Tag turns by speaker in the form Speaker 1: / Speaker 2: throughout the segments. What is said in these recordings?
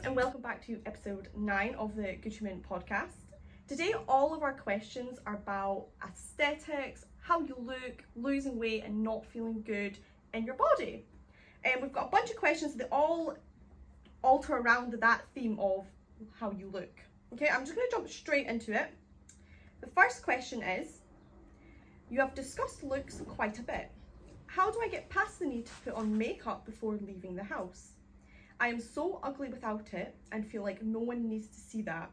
Speaker 1: and welcome back to episode 9 of the Good Human podcast. Today all of our questions are about aesthetics, how you look, losing weight and not feeling good in your body. And we've got a bunch of questions that all alter around that theme of how you look. Okay, I'm just going to jump straight into it. The first question is, you have discussed looks quite a bit. How do I get past the need to put on makeup before leaving the house? I am so ugly without it and feel like no one needs to see that.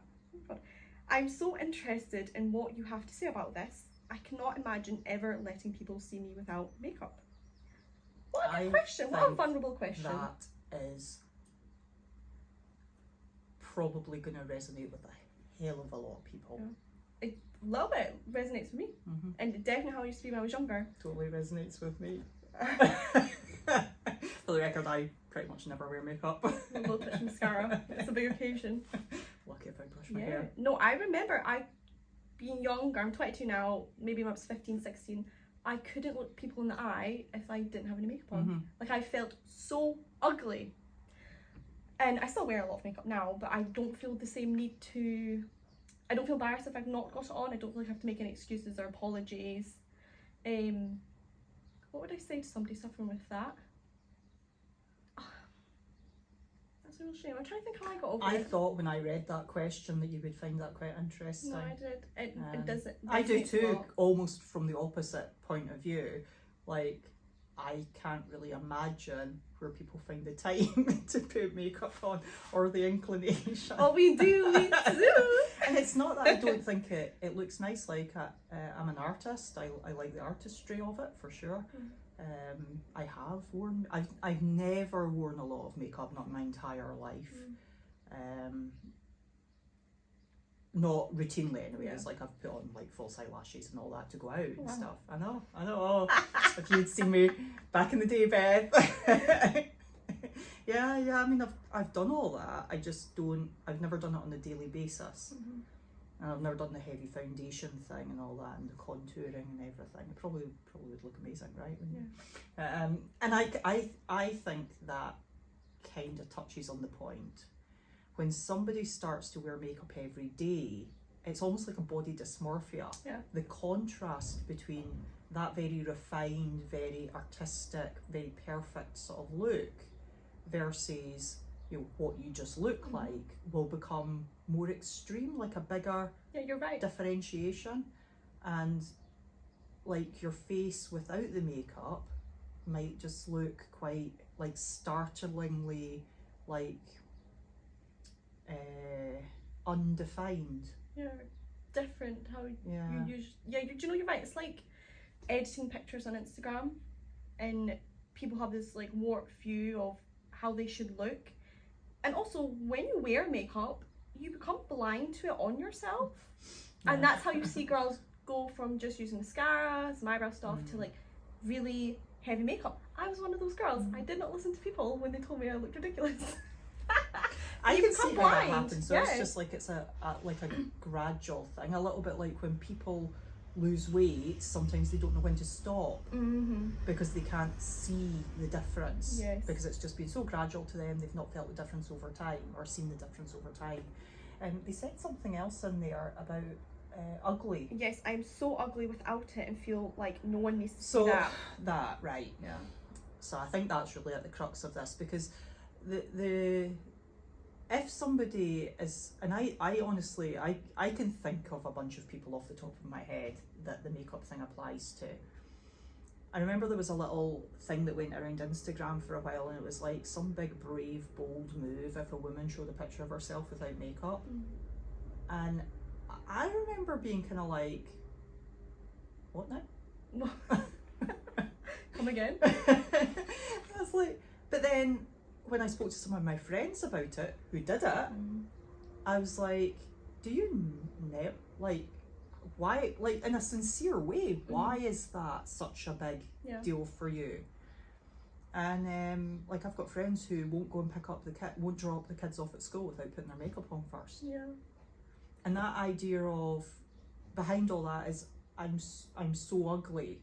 Speaker 1: I'm so interested in what you have to say about this. I cannot imagine ever letting people see me without makeup. What a good question. What a vulnerable question.
Speaker 2: That is probably going to resonate with a hell of a lot of people.
Speaker 1: Yeah. A little bit resonates with me. Mm-hmm. And definitely how I used to be when I was younger.
Speaker 2: Totally resonates with me. For the record, I pretty much never wear makeup.
Speaker 1: A little touch of mascara. It's a big occasion.
Speaker 2: Lucky if I brush my hair.
Speaker 1: No, I remember being younger, I'm 22 now, maybe when I was 15, 16, I couldn't look people in the eye if I didn't have any makeup on. Mm-hmm. Like, I felt so ugly. And I still wear a lot of makeup now, but I don't feel the same need to... I don't feel embarrassed if I've not got it on. I don't feel like I have to make any excuses or apologies. What would I say to somebody suffering with that? That's a real shame. I'm trying to think how I got over it.
Speaker 2: I thought when I read that question that you would find that quite interesting.
Speaker 1: No, I did. It doesn't.
Speaker 2: I do too, almost from the opposite point of view. Like, I can't really imagine where people find the time to put makeup on or the inclination.
Speaker 1: Oh, we do.
Speaker 2: And it's not that I don't think it looks nice. Like, I'm an artist. I like the artistry of it for sure. I've never worn a lot of makeup, not my entire life. Not routinely anyway. It's like I've put on like false eyelashes and all that to go out and stuff. I know. If you'd seen me back in the day, Beth. yeah. I mean, I've done all that. I've never done it on a daily basis. Mm-hmm. And I've never done the heavy foundation thing and all that, and the contouring and everything. It probably would look amazing, right? Yeah. And I think that kind of touches on the point. When somebody starts to wear makeup every day, it's almost like a body dysmorphia. Yeah. The contrast between that very refined, very artistic, very perfect sort of look versus what you just look like will become more extreme, like a bigger
Speaker 1: you're right.
Speaker 2: differentiation. And like your face without the makeup might just look quite like startlingly like undefined.
Speaker 1: Yeah, different how you use. Yeah, you're right. It's like editing pictures on Instagram, and people have this like warped view of how they should look. And also, when you wear makeup, you become blind to it on yourself. Yeah. And that's how you see girls go from just using mascara, some eyebrow stuff, to like really heavy makeup. I was one of those girls. I did not listen to people when they told me I looked ridiculous.
Speaker 2: I can see how that happens. So it's just like it's a gradual thing. A little bit like when people lose weight, sometimes they don't know when to stop because they can't see the difference. Yes. Because it's just been so gradual to them, they've not felt the difference over time or seen the difference over time. And they said something else in there about ugly.
Speaker 1: Yes, I'm so ugly without it and feel like no one needs to see that.
Speaker 2: Right, yeah. So I think that's really at the crux of this, because the if somebody is, and I honestly, I can think of a bunch of people off the top of my head that the makeup thing applies to. I remember there was a little thing that went around Instagram for a while, and it was like some big, brave, bold move if a woman showed a picture of herself without makeup. And I remember being kind of like, what now?
Speaker 1: Come again?
Speaker 2: I was like, but then when I spoke to some of my friends about it, who did it, I was like, do you know, like, why, like, in a sincere way, why is that such a big deal for you? And like, I've got friends who won't go and pick up won't drop the kids off at school without putting their makeup on first. Yeah. And that idea of, behind all that is, I'm so ugly.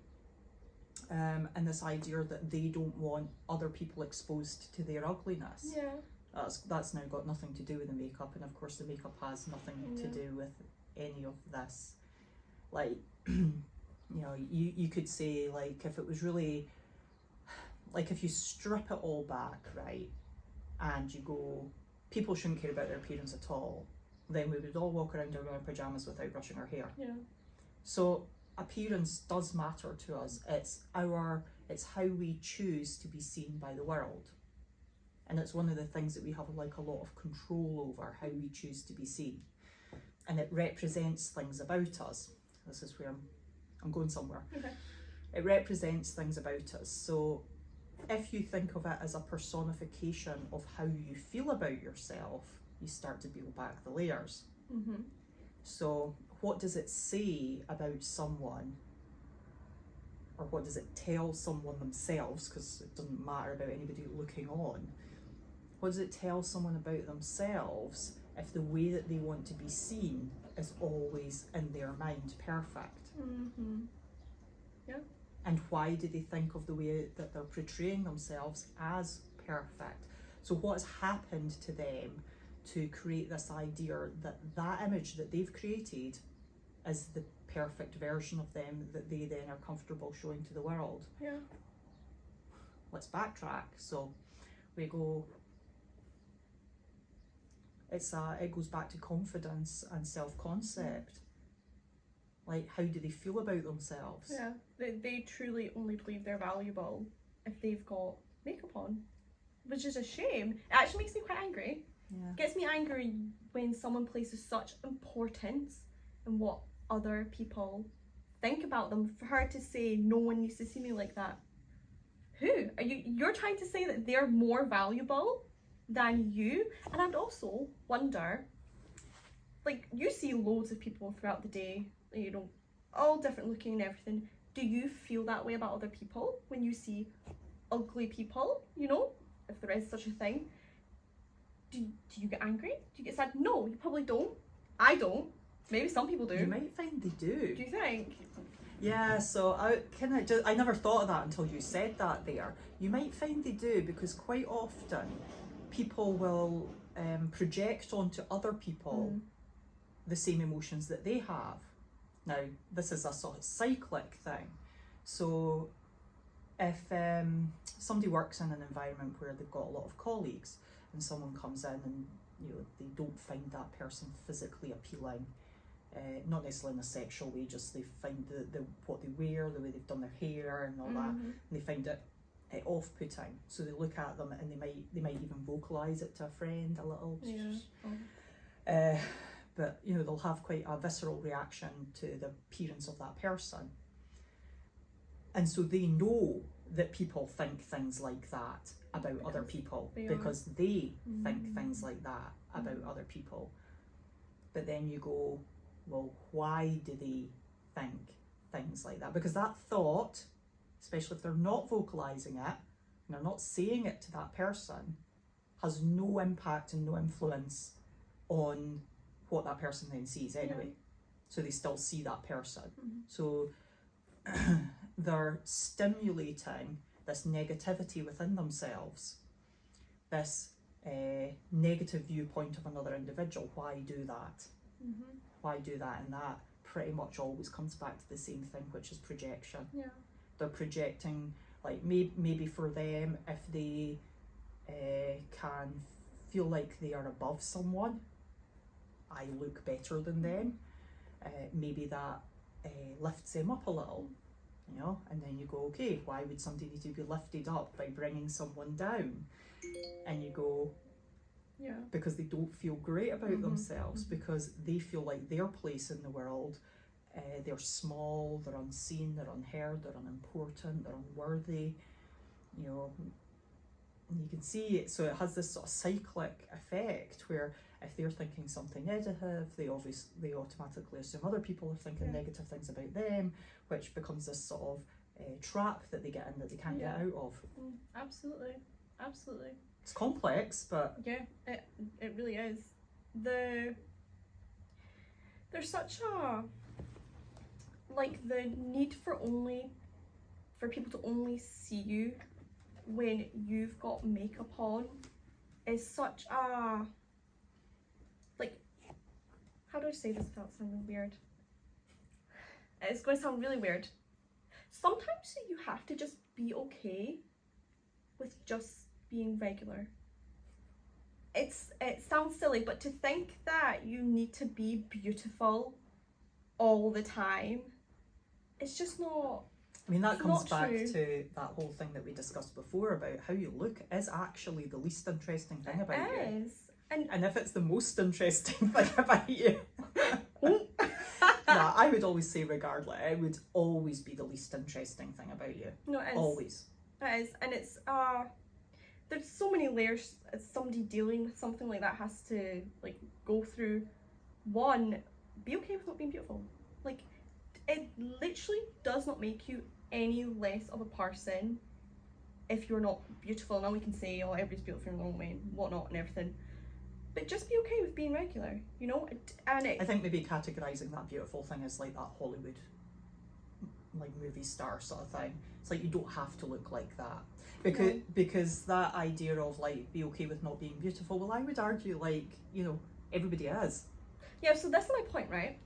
Speaker 2: And this idea that they don't want other people exposed to their ugliness.
Speaker 1: Yeah.
Speaker 2: That's now got nothing to do with the makeup, and of course the makeup has nothing to do with any of this. Like, you know, you could say, like, if it was really, like, if you strip it all back, right, and you go, people shouldn't care about their appearance at all, then we would all walk around in our pajamas without brushing our hair.
Speaker 1: Yeah.
Speaker 2: So appearance does matter to us. It's how we choose to be seen by the world. And it's one of the things that we have like a lot of control over, how we choose to be seen. And it represents things about us. This is where I'm going somewhere.
Speaker 1: Okay.
Speaker 2: It represents things about us. So if you think of it as a personification of how you feel about yourself, you start to peel back the layers.
Speaker 1: Mm-hmm.
Speaker 2: So what does it say about someone, or what does it tell someone themselves, because it doesn't matter about anybody looking on, what does it tell someone about themselves if the way that they want to be seen is always in their mind perfect?
Speaker 1: Mm-hmm. Yeah.
Speaker 2: And why do they think of the way that they're portraying themselves as perfect? So what has happened to them to create this idea that that image that they've created is the perfect version of them that they then are comfortable showing to the world?
Speaker 1: Yeah.
Speaker 2: Let's backtrack. So we go, it goes back to confidence and self-concept. Like, how do they feel about themselves?
Speaker 1: Yeah. They truly only believe they're valuable if they've got makeup on, which is a shame. It actually makes me quite angry.
Speaker 2: Yeah.
Speaker 1: It gets me angry when someone places such importance in what other people think about them. For her to say, no one needs to see me like that. Who? You're trying to say that they're more valuable than you? And I'd also wonder, like, you see loads of people throughout the day, you know, all different looking and everything. Do you feel that way about other people when you see ugly people, you know, if there is such a thing? Do you get angry? Do you get sad? No, you probably don't. I don't. Maybe some people do.
Speaker 2: You might find they do.
Speaker 1: Do you think?
Speaker 2: Yeah, so I never thought of that until you said that there. You might find they do, because quite often people will project onto other people the same emotions that they have. Now, this is a sort of cyclic thing. So if somebody works in an environment where they've got a lot of colleagues, and someone comes in and, you know, they don't find that person physically appealing, not necessarily in a sexual way, just they find the what they wear, the way they've done their hair and all that, and they find it off-putting. So they look at them and they might even vocalise it to a friend a little.
Speaker 1: Yeah.
Speaker 2: But you know, they'll have quite a visceral reaction to the appearance of that person, and so they know that people think things like that about other people because they think things like that about other people. But then you go, well, why do they think things like that? Because that thought, especially if they're not vocalizing it and they're not saying it to that person, has no impact and no influence on what that person then sees anyway.
Speaker 1: Yeah.
Speaker 2: So they still see that person. So they're stimulating this negativity within themselves, this negative viewpoint of another individual. Why do that? Why do that? And that pretty much always comes back to the same thing, which is projection.
Speaker 1: Yeah.
Speaker 2: They're projecting, like, maybe for them, if they can feel like they are above someone, I look better than them, maybe that lifts them up a little, you know. And then you go, okay, why would somebody need to be lifted up by bringing someone down? And you go,
Speaker 1: yeah,
Speaker 2: because they don't feel great about themselves, because they feel like their place in the world, they're small, they're unseen, they're unheard, they're unimportant, they're unworthy, you know. And you can see it, so it has this sort of cyclic effect where if they're thinking something negative, they automatically assume other people are thinking negative things about them, which becomes this sort of trap that they get in that they can't get out of.
Speaker 1: Absolutely.
Speaker 2: It's complex, but
Speaker 1: yeah, it really is. There's such a, like, the need for people to only see you when you've got makeup on is such a, like, how do I say this without sounding weird? It's going to sound really weird. Sometimes you have to just be okay with just being regular. It sounds silly, but to think that you need to be beautiful all the time, it's just not.
Speaker 2: I mean, that
Speaker 1: It's
Speaker 2: comes
Speaker 1: not
Speaker 2: back
Speaker 1: true.
Speaker 2: to that whole thing that we discussed before about how you look is actually the least interesting thing about you.
Speaker 1: It is.
Speaker 2: And if it's the most interesting thing about you, nah, I would always say regardless, it would always be the least interesting thing about you.
Speaker 1: No, it is.
Speaker 2: Always.
Speaker 1: It is, and it's there's so many layers as somebody dealing with something like that has to like go through. One, be okay with not being beautiful. Like, it literally does not make you any less of a person if you're not beautiful. Now we can say, oh, everybody's beautiful in their own way and whatnot and everything, but just be okay with being regular, you know. And
Speaker 2: I think maybe categorising that beautiful thing as like that Hollywood like movie star sort of thing. It's like you don't have to look like that. Because that idea of like be okay with not being beautiful, well, I would argue like, you know, everybody is.
Speaker 1: Yeah, so that's my point, right?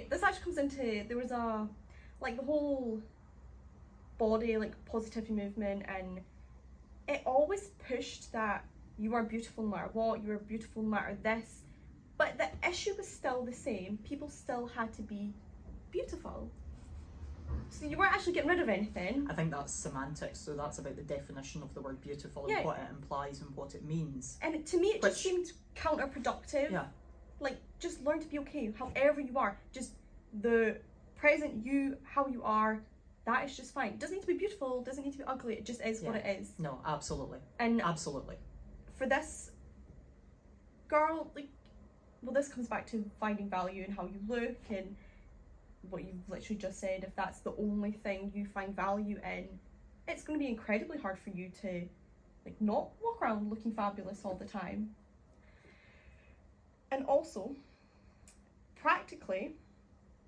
Speaker 1: This actually comes into, there was a, like the whole body, like positivity movement, and it always pushed that you are beautiful no matter what, you are beautiful no matter this, but the issue was still the same. People still had to be beautiful. So you weren't actually getting rid of anything.
Speaker 2: I think that's semantics, so that's about the definition of the word beautiful and
Speaker 1: Yeah.
Speaker 2: what it implies and what it means.
Speaker 1: And to me, it just seemed counterproductive.
Speaker 2: Yeah.
Speaker 1: Like, just learn to be okay, however you are. Just the present you, how you are, that is just fine. It doesn't need to be beautiful, doesn't need to be ugly, it just is what it is.
Speaker 2: No, absolutely.
Speaker 1: And
Speaker 2: absolutely.
Speaker 1: for this girl, like, well, this comes back to finding value in how you look and what you've literally just said. If that's the only thing you find value in, it's going to be incredibly hard for you to like not walk around looking fabulous all the time. And also, practically,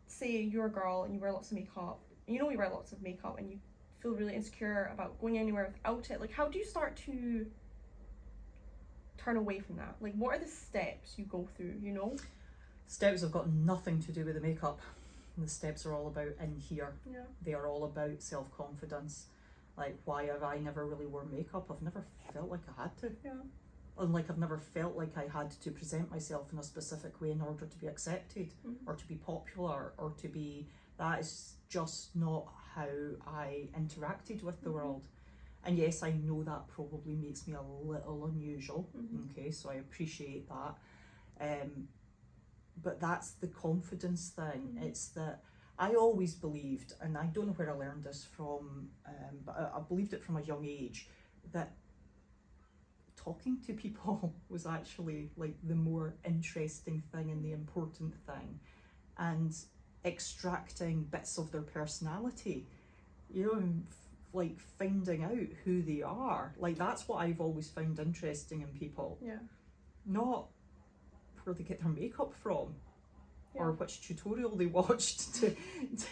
Speaker 1: say you're a girl and you wear lots of makeup, and you know you wear lots of makeup and you feel really insecure about going anywhere without it, like how do you start to turn away from that? Like, what are the steps you go through, you know?
Speaker 2: Steps have got nothing to do with the makeup. The steps are all about in here.
Speaker 1: Yeah.
Speaker 2: They are all about self-confidence. Like, why have I never really worn makeup? I've never felt like I had to.
Speaker 1: Yeah.
Speaker 2: And like, I've never felt like I had to present myself in a specific way in order to be accepted or to be popular or to be, that is just not how I interacted with the world. And yes, I know that probably makes me a little unusual. Okay, so I appreciate that. But that's the confidence thing. It's that I always believed, and I don't know where I learned this from, but I believed it from a young age, that talking to people was actually like the more interesting thing and the important thing, and extracting bits of their personality, you know, and like finding out who they are. Like, that's what I've always found interesting in people.
Speaker 1: Yeah.
Speaker 2: Not where they get their makeup from,
Speaker 1: Yeah.
Speaker 2: or which tutorial they watched to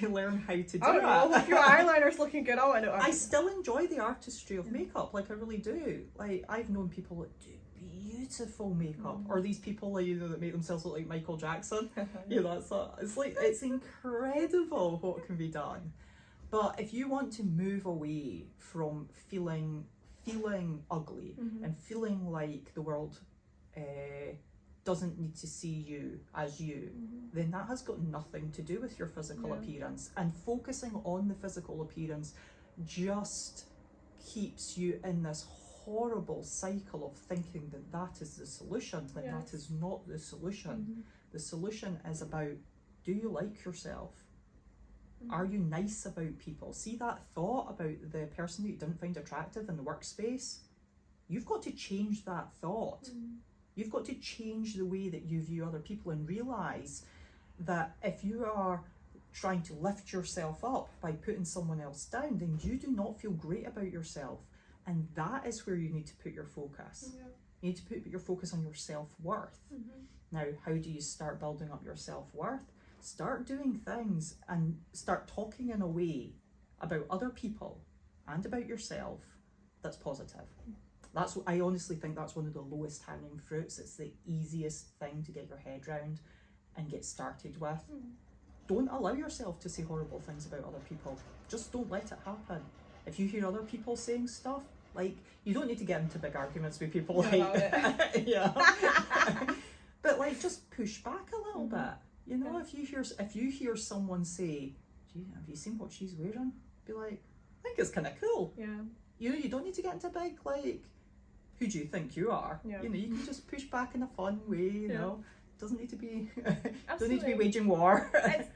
Speaker 2: learn how to do
Speaker 1: I don't know, if your eyeliner's looking good, I know.
Speaker 2: I still enjoy the artistry of makeup, like I really do. Like, I've known people that do beautiful makeup, or these people, like, you know, that make themselves look like Michael Jackson. You know, it's like, it's incredible what can be done. But if you want to move away from feeling ugly and feeling like the world doesn't need to see you as you, then that has got nothing to do with your physical appearance. And focusing on the physical appearance just keeps you in this horrible cycle of thinking that that is the solution, when that is not the solution. The solution is about, do you like yourself? Are you nice about people? See that thought about the person that you didn't find attractive in the workspace? You've got to change that thought. You've got to change the way that you view other people and realise that if you are trying to lift yourself up by putting someone else down, then you do not feel great about yourself. And that is where you need to put your focus. You need to put your focus on your self-worth. Now, how do you start building up your self-worth? Start doing things and start talking in a way about other people and about yourself that's positive. I honestly think that's one of the lowest hanging fruits. It's the easiest thing to get your head round and get started with. Don't allow yourself to say horrible things about other people. Just don't let it happen. If you hear other people saying stuff, like, you don't need to get into big arguments with people, like, yeah. But like, just push back a little bit. You know, if you hear someone say, "Gee, have you seen what she's wearing?" Be like, "I think it's kind of cool."
Speaker 1: Yeah.
Speaker 2: You know, you don't need to get into big, like, "Who do you think you are?"
Speaker 1: Yeah.
Speaker 2: You know, you can just push back in a fun way. You know, doesn't need to be don't need to be
Speaker 1: Absolutely.
Speaker 2: waging war.
Speaker 1: It's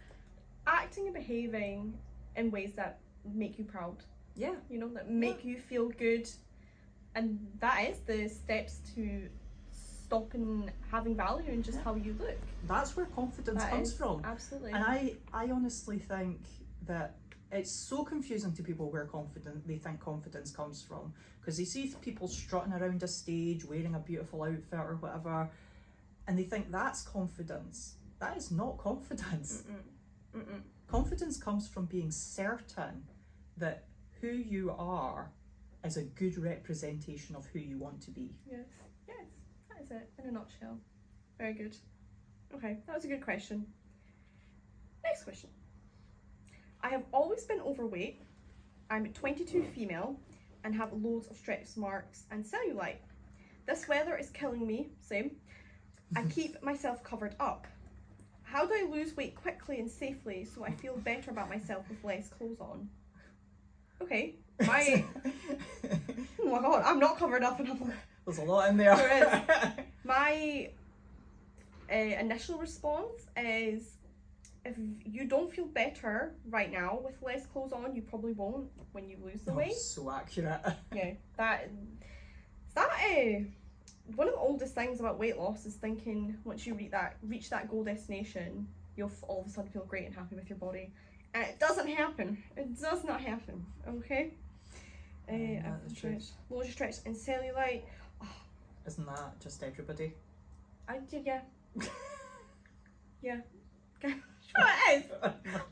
Speaker 1: acting and behaving in ways that make you proud.
Speaker 2: Yeah.
Speaker 1: You know, that make you feel good, and that is the steps to stopping having value in just how you look.
Speaker 2: That's where confidence comes from.
Speaker 1: Absolutely.
Speaker 2: And I honestly think that it's so confusing to people where they think confidence comes from, because they see people strutting around a stage wearing a beautiful outfit or whatever, and they think that's confidence. That is not confidence. Confidence comes from being certain that who you are is a good representation of who you want to be.
Speaker 1: Yes, that is it in a nutshell. Very good. Okay, that was a good question. Next question. I have always been overweight. I'm 22 female and have loads of stretch marks and cellulite. This weather is killing me, same. I keep myself covered up. How do I lose weight quickly and safely so I feel better about myself with less clothes on? Okay, oh my god, I'm not covered up enough.
Speaker 2: There's a lot in there.
Speaker 1: There is. My initial response is, if you don't feel better right now with less clothes on, you probably won't when you lose the weight.
Speaker 2: So accurate.
Speaker 1: Yeah, that one of the oldest things about weight loss is thinking once you reach that goal destination, you'll all of a sudden feel great and happy with your body. And it doesn't happen. It does not happen. Okay. Loads of stretch and cellulite. Oh,
Speaker 2: isn't that just everybody?
Speaker 1: Yeah. Yeah. Sure it is.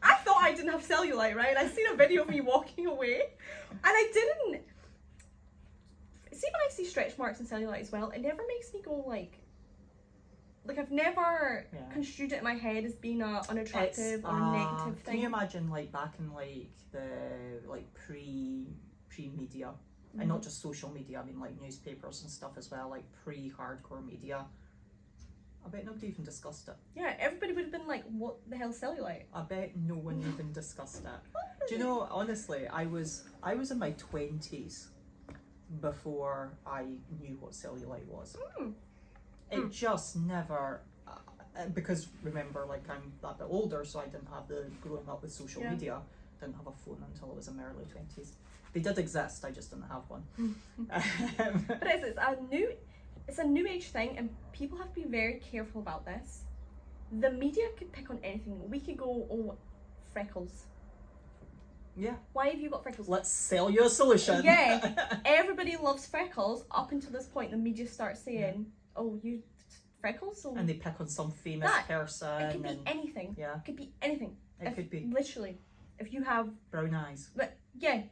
Speaker 1: I thought I didn't have cellulite, right? I seen a video of me walking away, and I didn't. See, when I see stretch marks and cellulite as well, it never makes me go like I've never construed it in my head as being a unattractive or negative thing.
Speaker 2: Can you imagine like back in like the like pre-media, and not just social media, I mean like newspapers and stuff as well, like pre-hardcore media. I bet nobody even discussed it.
Speaker 1: Yeah, everybody would have been like, what the hell cellulite?
Speaker 2: I bet no one even discussed it. Do you know, honestly, I was in my 20s before I knew what cellulite was. It just never, because remember, like, I'm that bit older, so I didn't have the growing up with social media, didn't have a phone until I was in my early 20s. They did exist, I just didn't have one.
Speaker 1: But it's a new age thing, and people have to be very careful about this. The media could pick on anything. We could go, oh, freckles.
Speaker 2: Yeah.
Speaker 1: Why have you got freckles?
Speaker 2: Let's sell you a solution.
Speaker 1: Yeah. Everybody loves freckles up until this point. The media starts saying, oh, you freckles? So
Speaker 2: and they pick on some famous person.
Speaker 1: It could be anything.
Speaker 2: Yeah.
Speaker 1: It could be anything.
Speaker 2: It could be.
Speaker 1: Literally. If you have
Speaker 2: brown eyes.
Speaker 1: But yeah.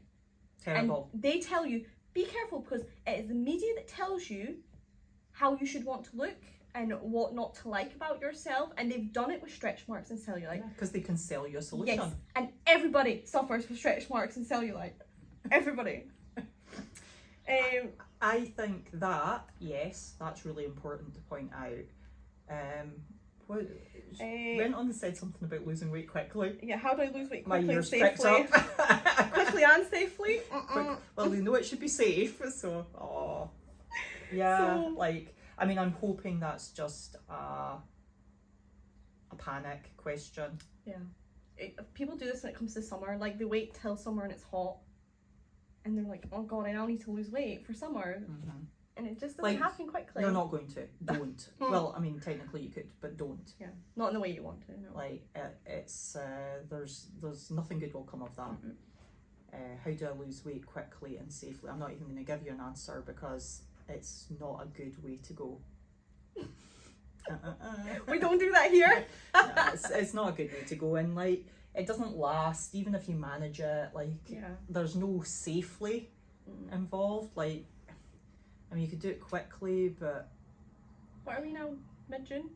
Speaker 2: Terrible.
Speaker 1: And they tell you, be careful, because it is the media that tells you how you should want to look and what not to like about yourself, and they've done it with stretch marks and cellulite.
Speaker 2: Because they can sell you a solution.
Speaker 1: Yes, and everybody suffers with stretch marks and cellulite. Everybody.
Speaker 2: I think that, yes, that's really important to point out. Went on and said something about losing weight quickly.
Speaker 1: Yeah, how do I lose weight
Speaker 2: My
Speaker 1: quickly and
Speaker 2: ears
Speaker 1: safely?
Speaker 2: pricked up.
Speaker 1: Quickly and safely?
Speaker 2: Well, they know it should be safe, so, yeah, like, I mean, I'm hoping that's just a panic question.
Speaker 1: Yeah. People do this when it comes to summer, like they wait till summer and it's hot, and they're like, oh god, I now need to lose weight for summer. And it just doesn't happen quickly.
Speaker 2: You're not going to. Don't. Well, I mean, technically you could, but don't.
Speaker 1: Yeah. Not in the way you want to, no.
Speaker 2: Like, it's, there's nothing good will come of that. How do I lose weight quickly and safely? I'm not even going to give you an answer, because it's not a good way to go.
Speaker 1: We don't do that here.
Speaker 2: No, it's not a good way to go, and like, it doesn't last even if you manage it. Like, there's no safely involved. Like, I mean, you could do it quickly, but
Speaker 1: What are we now? Mid-June?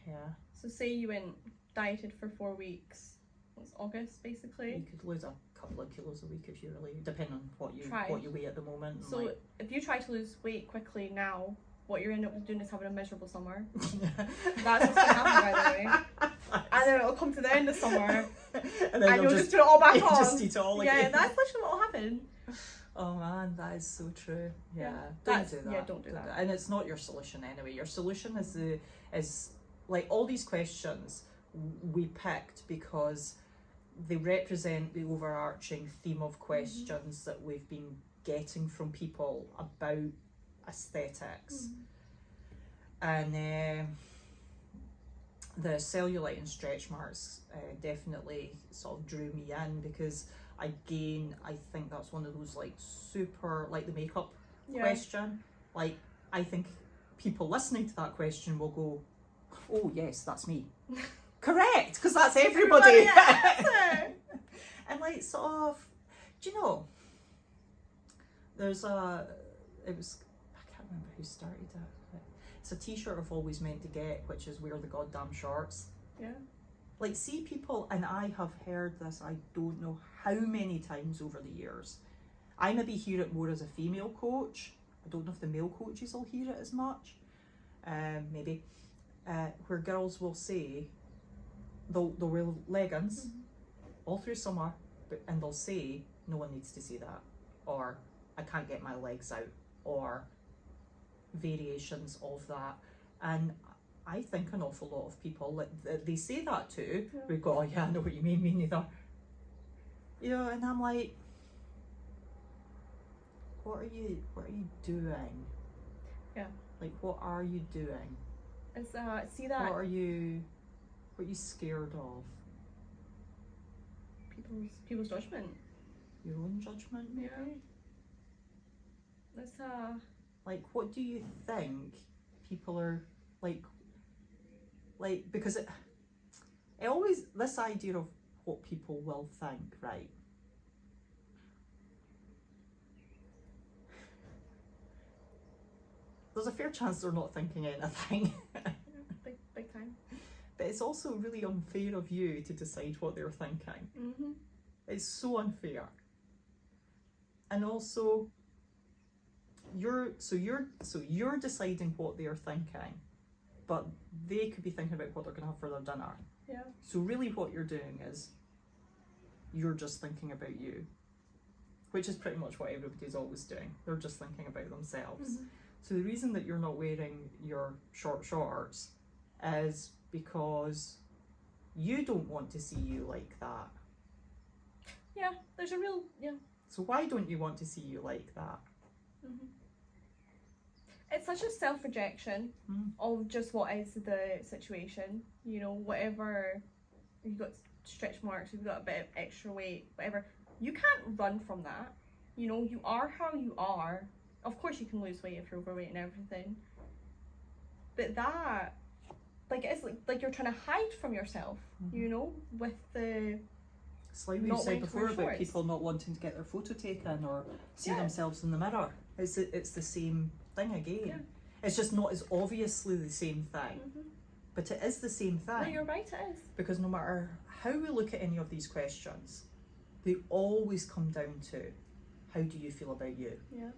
Speaker 2: yeah,
Speaker 1: So say you went dieted for 4 weeks. It's August,
Speaker 2: you
Speaker 1: basically.
Speaker 2: could lose a couple of kilos a week if you really, depending on what you weigh at the moment. And
Speaker 1: So
Speaker 2: like,
Speaker 1: if you try to lose weight quickly now, what you're end up doing is having a miserable summer. That's what's going to happen, by the way. And then it'll come to the end of summer,
Speaker 2: and then
Speaker 1: you'll just put it all back on.
Speaker 2: Just eat it all
Speaker 1: Yeah,
Speaker 2: again.
Speaker 1: that's literally what will happen.
Speaker 2: Oh man, that is so true. Yeah,
Speaker 1: Don't
Speaker 2: do that.
Speaker 1: Yeah, don't do that.
Speaker 2: And it's not your solution anyway. Your solution is like all these questions we picked because they represent the overarching theme of questions that we've been getting from people about aesthetics. And the cellulite and stretch marks definitely sort of drew me in because again, I think that's one of those like super, like the makeup question. Like, I think people listening to that question will go, oh yes, that's me. Correct, because that's everybody. And like sort of, do you know, there's I can't remember who started it. It's a t-shirt I've always meant to get, which is wear the goddamn shorts.
Speaker 1: Yeah.
Speaker 2: Like, see people, and I have heard this, I don't know how many times over the years. I maybe hear it more as a female coach. I don't know if the male coaches will hear it as much. Maybe. Where girls will say, they'll wear leggings all through summer, and they'll say, no one needs to see that. Or, I can't get my legs out. Or, variations of that. And I think an awful lot of people, they say that too. We go, oh yeah, I know what you mean, me neither. You know, and I'm like, what are you doing?
Speaker 1: Yeah.
Speaker 2: Like, what are you doing?
Speaker 1: It's see that
Speaker 2: What are you scared of?
Speaker 1: people's judgment.
Speaker 2: Your own judgment, maybe?
Speaker 1: Yeah. It's
Speaker 2: like, what do you think people are like because it always, this idea of what people will think, right? There's a fair chance they're not thinking anything.
Speaker 1: big time.
Speaker 2: But it's also really unfair of you to decide what they're thinking. It's so unfair. And also, you're deciding what they're thinking, but they could be thinking about what they're going to have for their dinner.
Speaker 1: Yeah.
Speaker 2: So really what you're doing is you're just thinking about you, which is pretty much what everybody's always doing. They're just thinking about themselves. So the reason that you're not wearing your short shorts is because you don't want to see you like that.
Speaker 1: Yeah, there's a real,
Speaker 2: So why don't you want to see you like that?
Speaker 1: It's such a self-rejection of just what is the situation. You know, whatever, you've got stretch marks, you've got a bit of extra weight, whatever. You can't run from that. You know, you are how you are. Of course you can lose weight if you're overweight and everything. But that, like, it's like you're trying to hide from yourself, you know, with the...
Speaker 2: It's like we said before about people not wanting to get their photo taken or see themselves in the mirror. It's the same thing again.
Speaker 1: Yeah.
Speaker 2: It's just not as obviously the same thing, but it is the same thing.
Speaker 1: No, you're right, it is.
Speaker 2: Because no matter how we look at any of these questions, they always come down to, how do you feel about you?
Speaker 1: Yeah.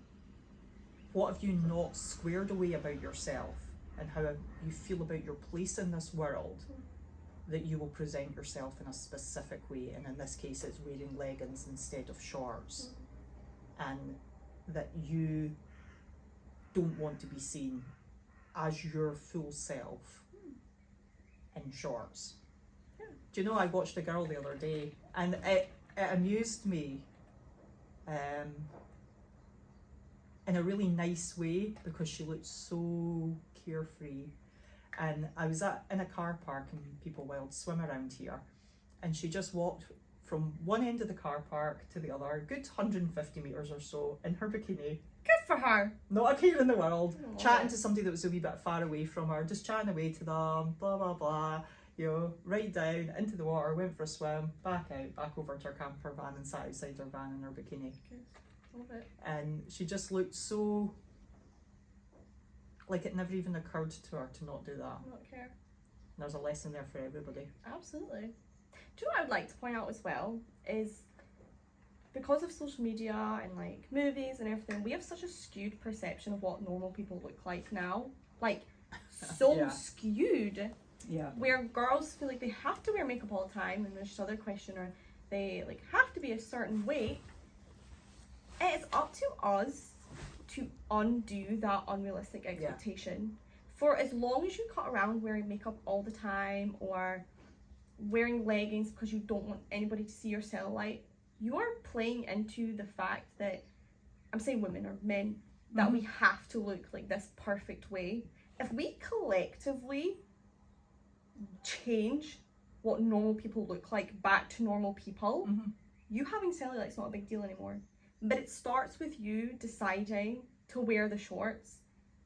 Speaker 2: What have you not squared away about yourself, and how you feel about your place in this world, that you will present yourself in a specific way, and in this case it's wearing leggings instead of shorts, and that you don't want to be seen as your full self in shorts. Do you know, I watched a girl the other day, and it amused me in a really nice way, because she looked so carefree. And I was in a car park, and people wild swim around here, and she just walked from one end of the car park to the other, a good 150 metres or so, in her bikini.
Speaker 1: Good for her.
Speaker 2: Not a care in the world. Chatting to somebody that was a wee bit far away from her, just chatting away to them, blah blah blah, you know, right down into the water, went for a swim, back out, back over to her camper van, and sat outside her van in her bikini.
Speaker 1: Good. Love it.
Speaker 2: And she just looked so like it never even occurred to her to not do that.
Speaker 1: Not care.
Speaker 2: There's a lesson there for everybody.
Speaker 1: Absolutely. Do you know what I'd like to point out as well is because of social media and like movies and everything, we have such a skewed perception of what normal people look like now. Like so
Speaker 2: Yeah.
Speaker 1: skewed.
Speaker 2: Yeah.
Speaker 1: Where girls feel like they have to wear makeup all the time, and there's this other question, or they like have to be a certain way. It's up to us to undo that unrealistic expectation. For as long as you cut around wearing makeup all the time or wearing leggings because you don't want anybody to see your cellulite, you are playing into the fact that, I'm saying women or men, that we have to look like this perfect way. If we collectively change what normal people look like back to normal people, you having cellulite's not a big deal anymore. But it starts with you deciding to wear the shorts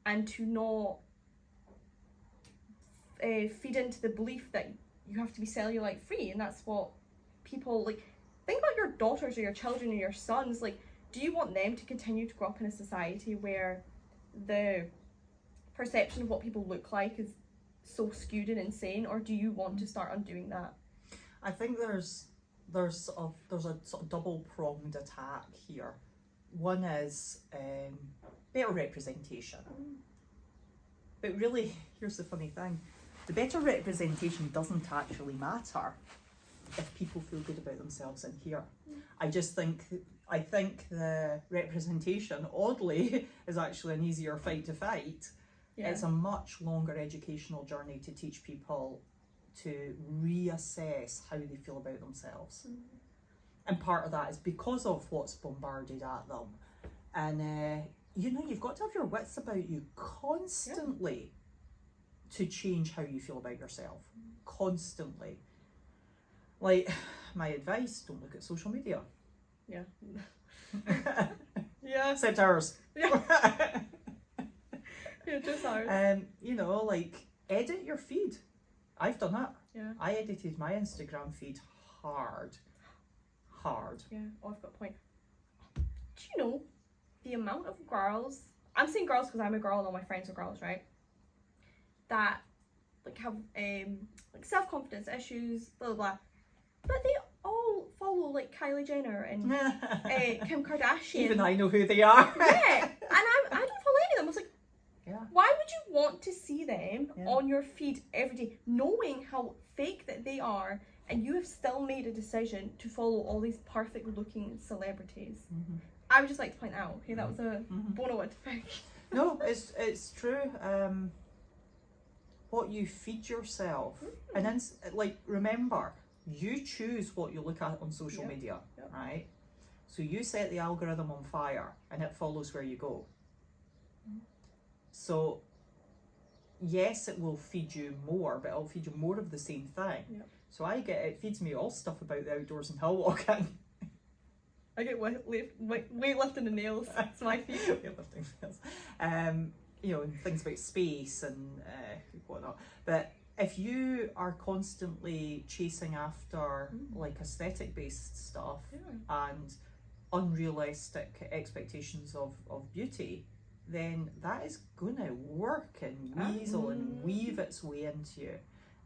Speaker 1: and to not feed into the belief that you have to be cellulite free. And that's what people like. Think about your daughters or your children or your sons. Like, do you want them to continue to grow up in a society where the perception of what people look like is so skewed and insane, or do you want to start undoing that?
Speaker 2: I think there's a sort of double pronged attack here. One is better representation, but really, here's the funny thing: the better representation doesn't actually matter if people feel good about themselves in here. I think the representation, oddly, is actually an easier fight to fight.
Speaker 1: Yeah.
Speaker 2: It's a much longer educational journey to teach people to reassess how they feel about themselves. And part of that is because of what's bombarded at them. And, you've got to have your wits about you constantly to change how you feel about yourself. Constantly. Like, my advice, don't look at social media.
Speaker 1: Yeah. Yeah.
Speaker 2: Except ours.
Speaker 1: Yeah. Yeah, just ours.
Speaker 2: Like, edit your feed. I've done that.
Speaker 1: Yeah.
Speaker 2: I edited my Instagram feed hard.
Speaker 1: Yeah. Oh, I've got a point. Do you know the amount of girls? I'm saying girls because I'm a girl and all my friends are girls, right? That like have like self-confidence issues, blah blah blah. But they all follow like Kylie Jenner and Kim Kardashian.
Speaker 2: Even I know who they are.
Speaker 1: Yeah, and I don't follow any of them. I was like,
Speaker 2: yeah.
Speaker 1: Why would you want to see them on your feed every day, knowing how fake that they are, and you have still made a decision to follow all these perfect-looking celebrities? I would just like to point out, okay, that was a bono to pick.
Speaker 2: No, it's true. What you feed yourself, and then remember, you choose what you look at on social media, right? So you set the algorithm on fire, and it follows where you go. So yes, it will feed you more, but it'll feed you more of the same thing. So it feeds me all stuff about the outdoors and hill walking.
Speaker 1: I get weightlifting and nails. That's my feed.
Speaker 2: Weightlifting nails. And things about space and whatnot. But if you are constantly chasing after like aesthetic based stuff and unrealistic expectations of beauty, then that is gonna work and weasel and weave its way into you,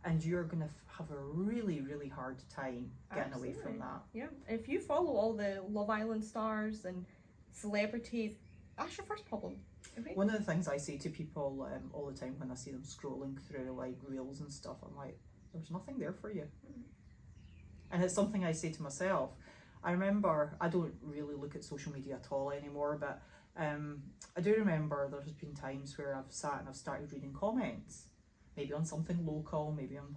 Speaker 2: and you're gonna have a really, really hard time getting away from that.
Speaker 1: Yeah, if you follow all the Love Island stars and celebrities, that's your first problem. Okay?
Speaker 2: One of the things I say to people all the time when I see them scrolling through like reels and stuff, I'm like, there's nothing there for you. And it's something I say to myself. I remember, I don't really look at social media at all anymore, but I do remember there's been times where I've sat and I've started reading comments, maybe on something local, maybe on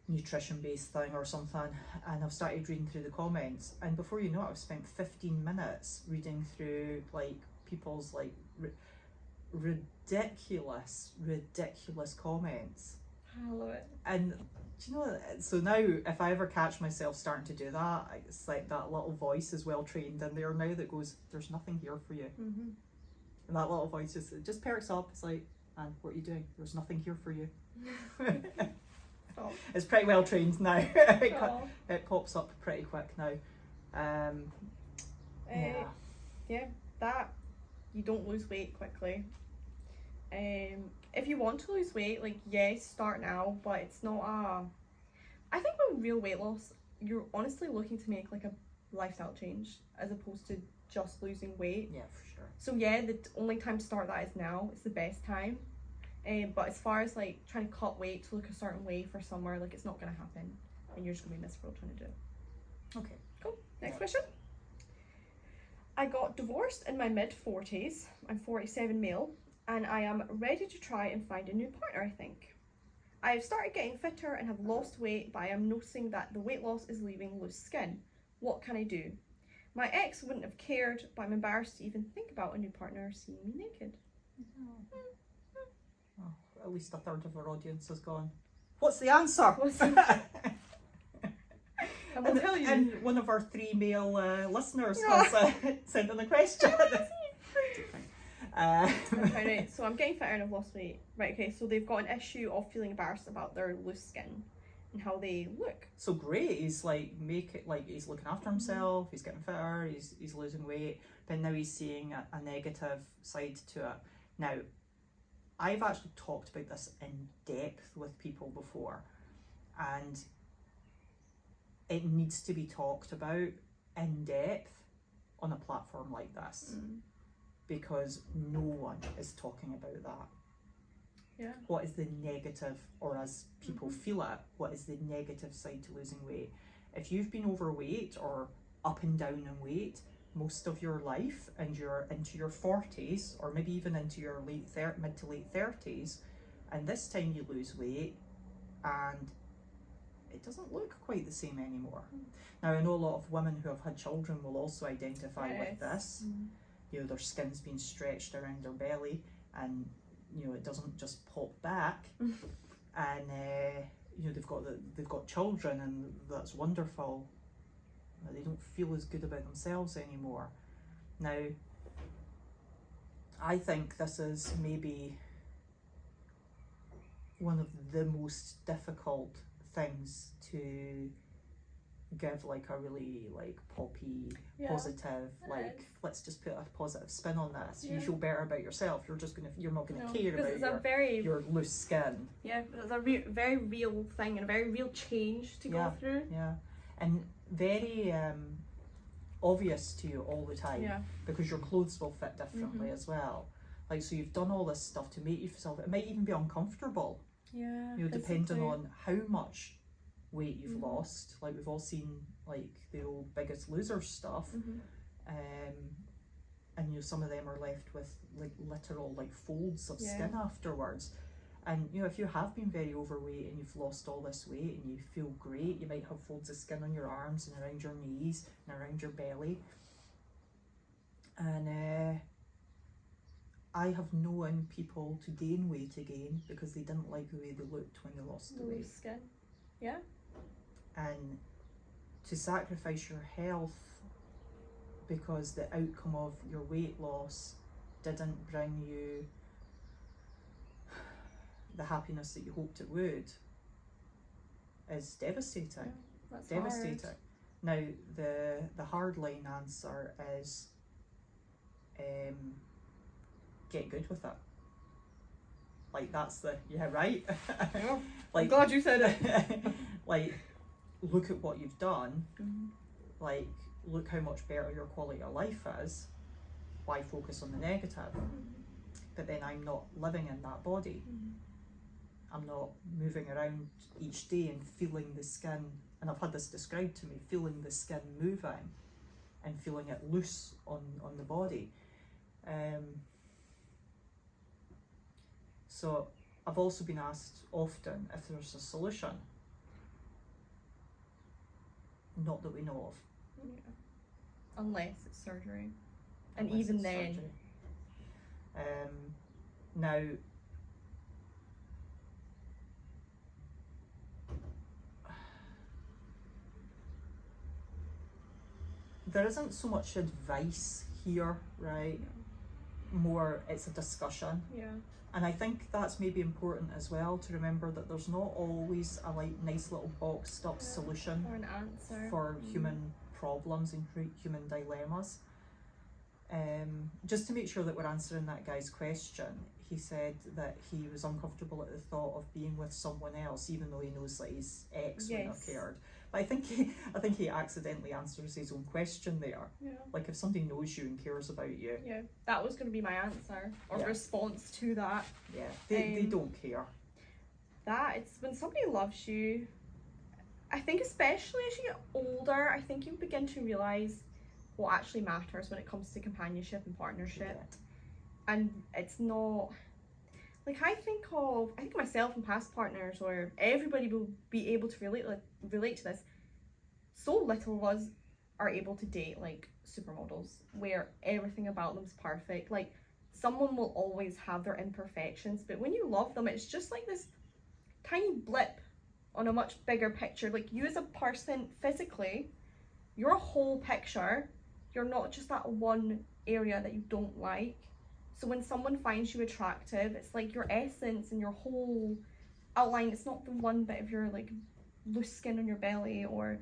Speaker 2: nutrition based thing or something, and I've started reading through the comments, and before you know it, I've spent 15 minutes reading through like people's like ridiculous comments.
Speaker 1: I love it.
Speaker 2: And do you know, so now if I ever catch myself starting to do that, it's like that little voice is well trained in there now that goes, there's nothing here for you. And that little voice just perks up. It's like, man, what are you doing? There's nothing here for you. It's pretty well trained now. It pops up pretty quick now.
Speaker 1: Yeah, that you don't lose weight quickly. If you want to lose weight, like, yes, start now, but it's not I think with real weight loss, you're honestly looking to make like a lifestyle change as opposed to just losing weight.
Speaker 2: Yeah, for sure.
Speaker 1: So yeah, the only time to start that is now. It's the best time. But as far as like trying to cut weight to look a certain way for summer, like, it's not going to happen, and you're just going to be miserable trying to do it.
Speaker 2: Okay.
Speaker 1: Cool. Next question. I got divorced in my mid-40s. I'm 47 male, and I am ready to try and find a new partner, I think. I have started getting fitter and have lost weight, but I am noticing that the weight loss is leaving loose skin. What can I do? My ex wouldn't have cared, but I'm embarrassed to even think about a new partner seeing me naked.
Speaker 2: Oh, at least a third of our audience has gone, what's the answer?
Speaker 1: I will tell you.
Speaker 2: And one of our 3 male listeners has sent in a question.
Speaker 1: Okay, so I'm getting fitter and I've lost weight. Right, okay, so they've got an issue of feeling embarrassed about their loose skin and how they look.
Speaker 2: So great, he's like he's looking after himself, he's getting fitter, he's losing weight, but now he's seeing a negative side to it. Now, I've actually talked about this in depth with people before, and it needs to be talked about in depth on a platform like this. Because no one is talking about that.
Speaker 1: Yeah.
Speaker 2: What is the negative, or as people feel it, what is the negative side to losing weight? If you've been overweight or up and down in weight most of your life, and you're into your 40s, or maybe even into your mid to late 30s, and this time you lose weight and it doesn't look quite the same anymore. Now, I know a lot of women who have had children will also identify with this. You know, their skin's been stretched around their belly, and you know, it doesn't just pop back. And you know, they've got children, and that's wonderful. They don't feel as good about themselves anymore. Now, I think this is maybe one of the most difficult things to give like a really like poppy, positive, like, let's just put a positive spin on this. You feel better about yourself. You're not gonna care about your loose skin.
Speaker 1: Yeah, it's a very real thing and a very real change to go through.
Speaker 2: Yeah, and very obvious to you all the time.
Speaker 1: Yeah.
Speaker 2: Because your clothes will fit differently as well. Like, so you've done all this stuff to make yourself. It might even be uncomfortable.
Speaker 1: Yeah.
Speaker 2: You know, depending on how much weight you've lost. Like, we've all seen like the old Biggest Loser stuff, and you know, some of them are left with like literal like folds of skin afterwards. And you know, if you have been very overweight and you've lost all this weight and you feel great, you might have folds of skin on your arms and around your knees and around your belly. And I have known people to gain weight again because they didn't like the way they looked when they lost the weight.
Speaker 1: Skin. Yeah.
Speaker 2: And to sacrifice your health because the outcome of your weight loss didn't bring you the happiness that you hoped it would is devastating.
Speaker 1: Yeah, that's
Speaker 2: devastating.
Speaker 1: Hard.
Speaker 2: Now, the hardline answer is get good with it. Like, that's the right.
Speaker 1: Yeah.
Speaker 2: Like,
Speaker 1: I'm glad you said it.
Speaker 2: Like, look at what you've done. Like, look how much better your quality of life is. Why focus on the negative? But then I'm not living in that body. I'm not moving around each day and feeling the skin, and I've had this described to me, feeling the skin moving and feeling it loose on the body. So I've also been asked often if there's a solution. Not that we know of.
Speaker 1: Yeah. Unless it's surgery. And
Speaker 2: Unless
Speaker 1: even
Speaker 2: it's
Speaker 1: then.
Speaker 2: Surgery. Now, there isn't so much advice here, right? More, it's a discussion.
Speaker 1: Yeah.
Speaker 2: And I think that's maybe important as well, to remember that there's not always a like nice little boxed up solution
Speaker 1: Or an answer.
Speaker 2: for human problems and human dilemmas. just to make sure that we're answering that guy's question, he said that he was uncomfortable at the thought of being with someone else, even though he knows that his ex would have cared. But I think he accidentally answers his own question there.
Speaker 1: Yeah.
Speaker 2: Like, if somebody knows you and cares about you.
Speaker 1: Yeah, that was going to be my answer or response to that.
Speaker 2: Yeah, they don't care.
Speaker 1: It's when somebody loves you. I think especially as you get older, I think you begin to realise what actually matters when it comes to companionship and partnership.
Speaker 2: Yeah.
Speaker 1: And it's not like I think myself and past partners, or everybody will be able to relate to this. So little of us are able to date like supermodels where everything about them's perfect. Like, someone will always have their imperfections, but when you love them, it's just like this tiny blip on a much bigger picture. Like, you as a person physically, you're a whole picture. You're not just that one area that you don't like. So when someone finds you attractive, it's like your essence and your whole outline. It's not the one bit of your like loose skin on your belly, or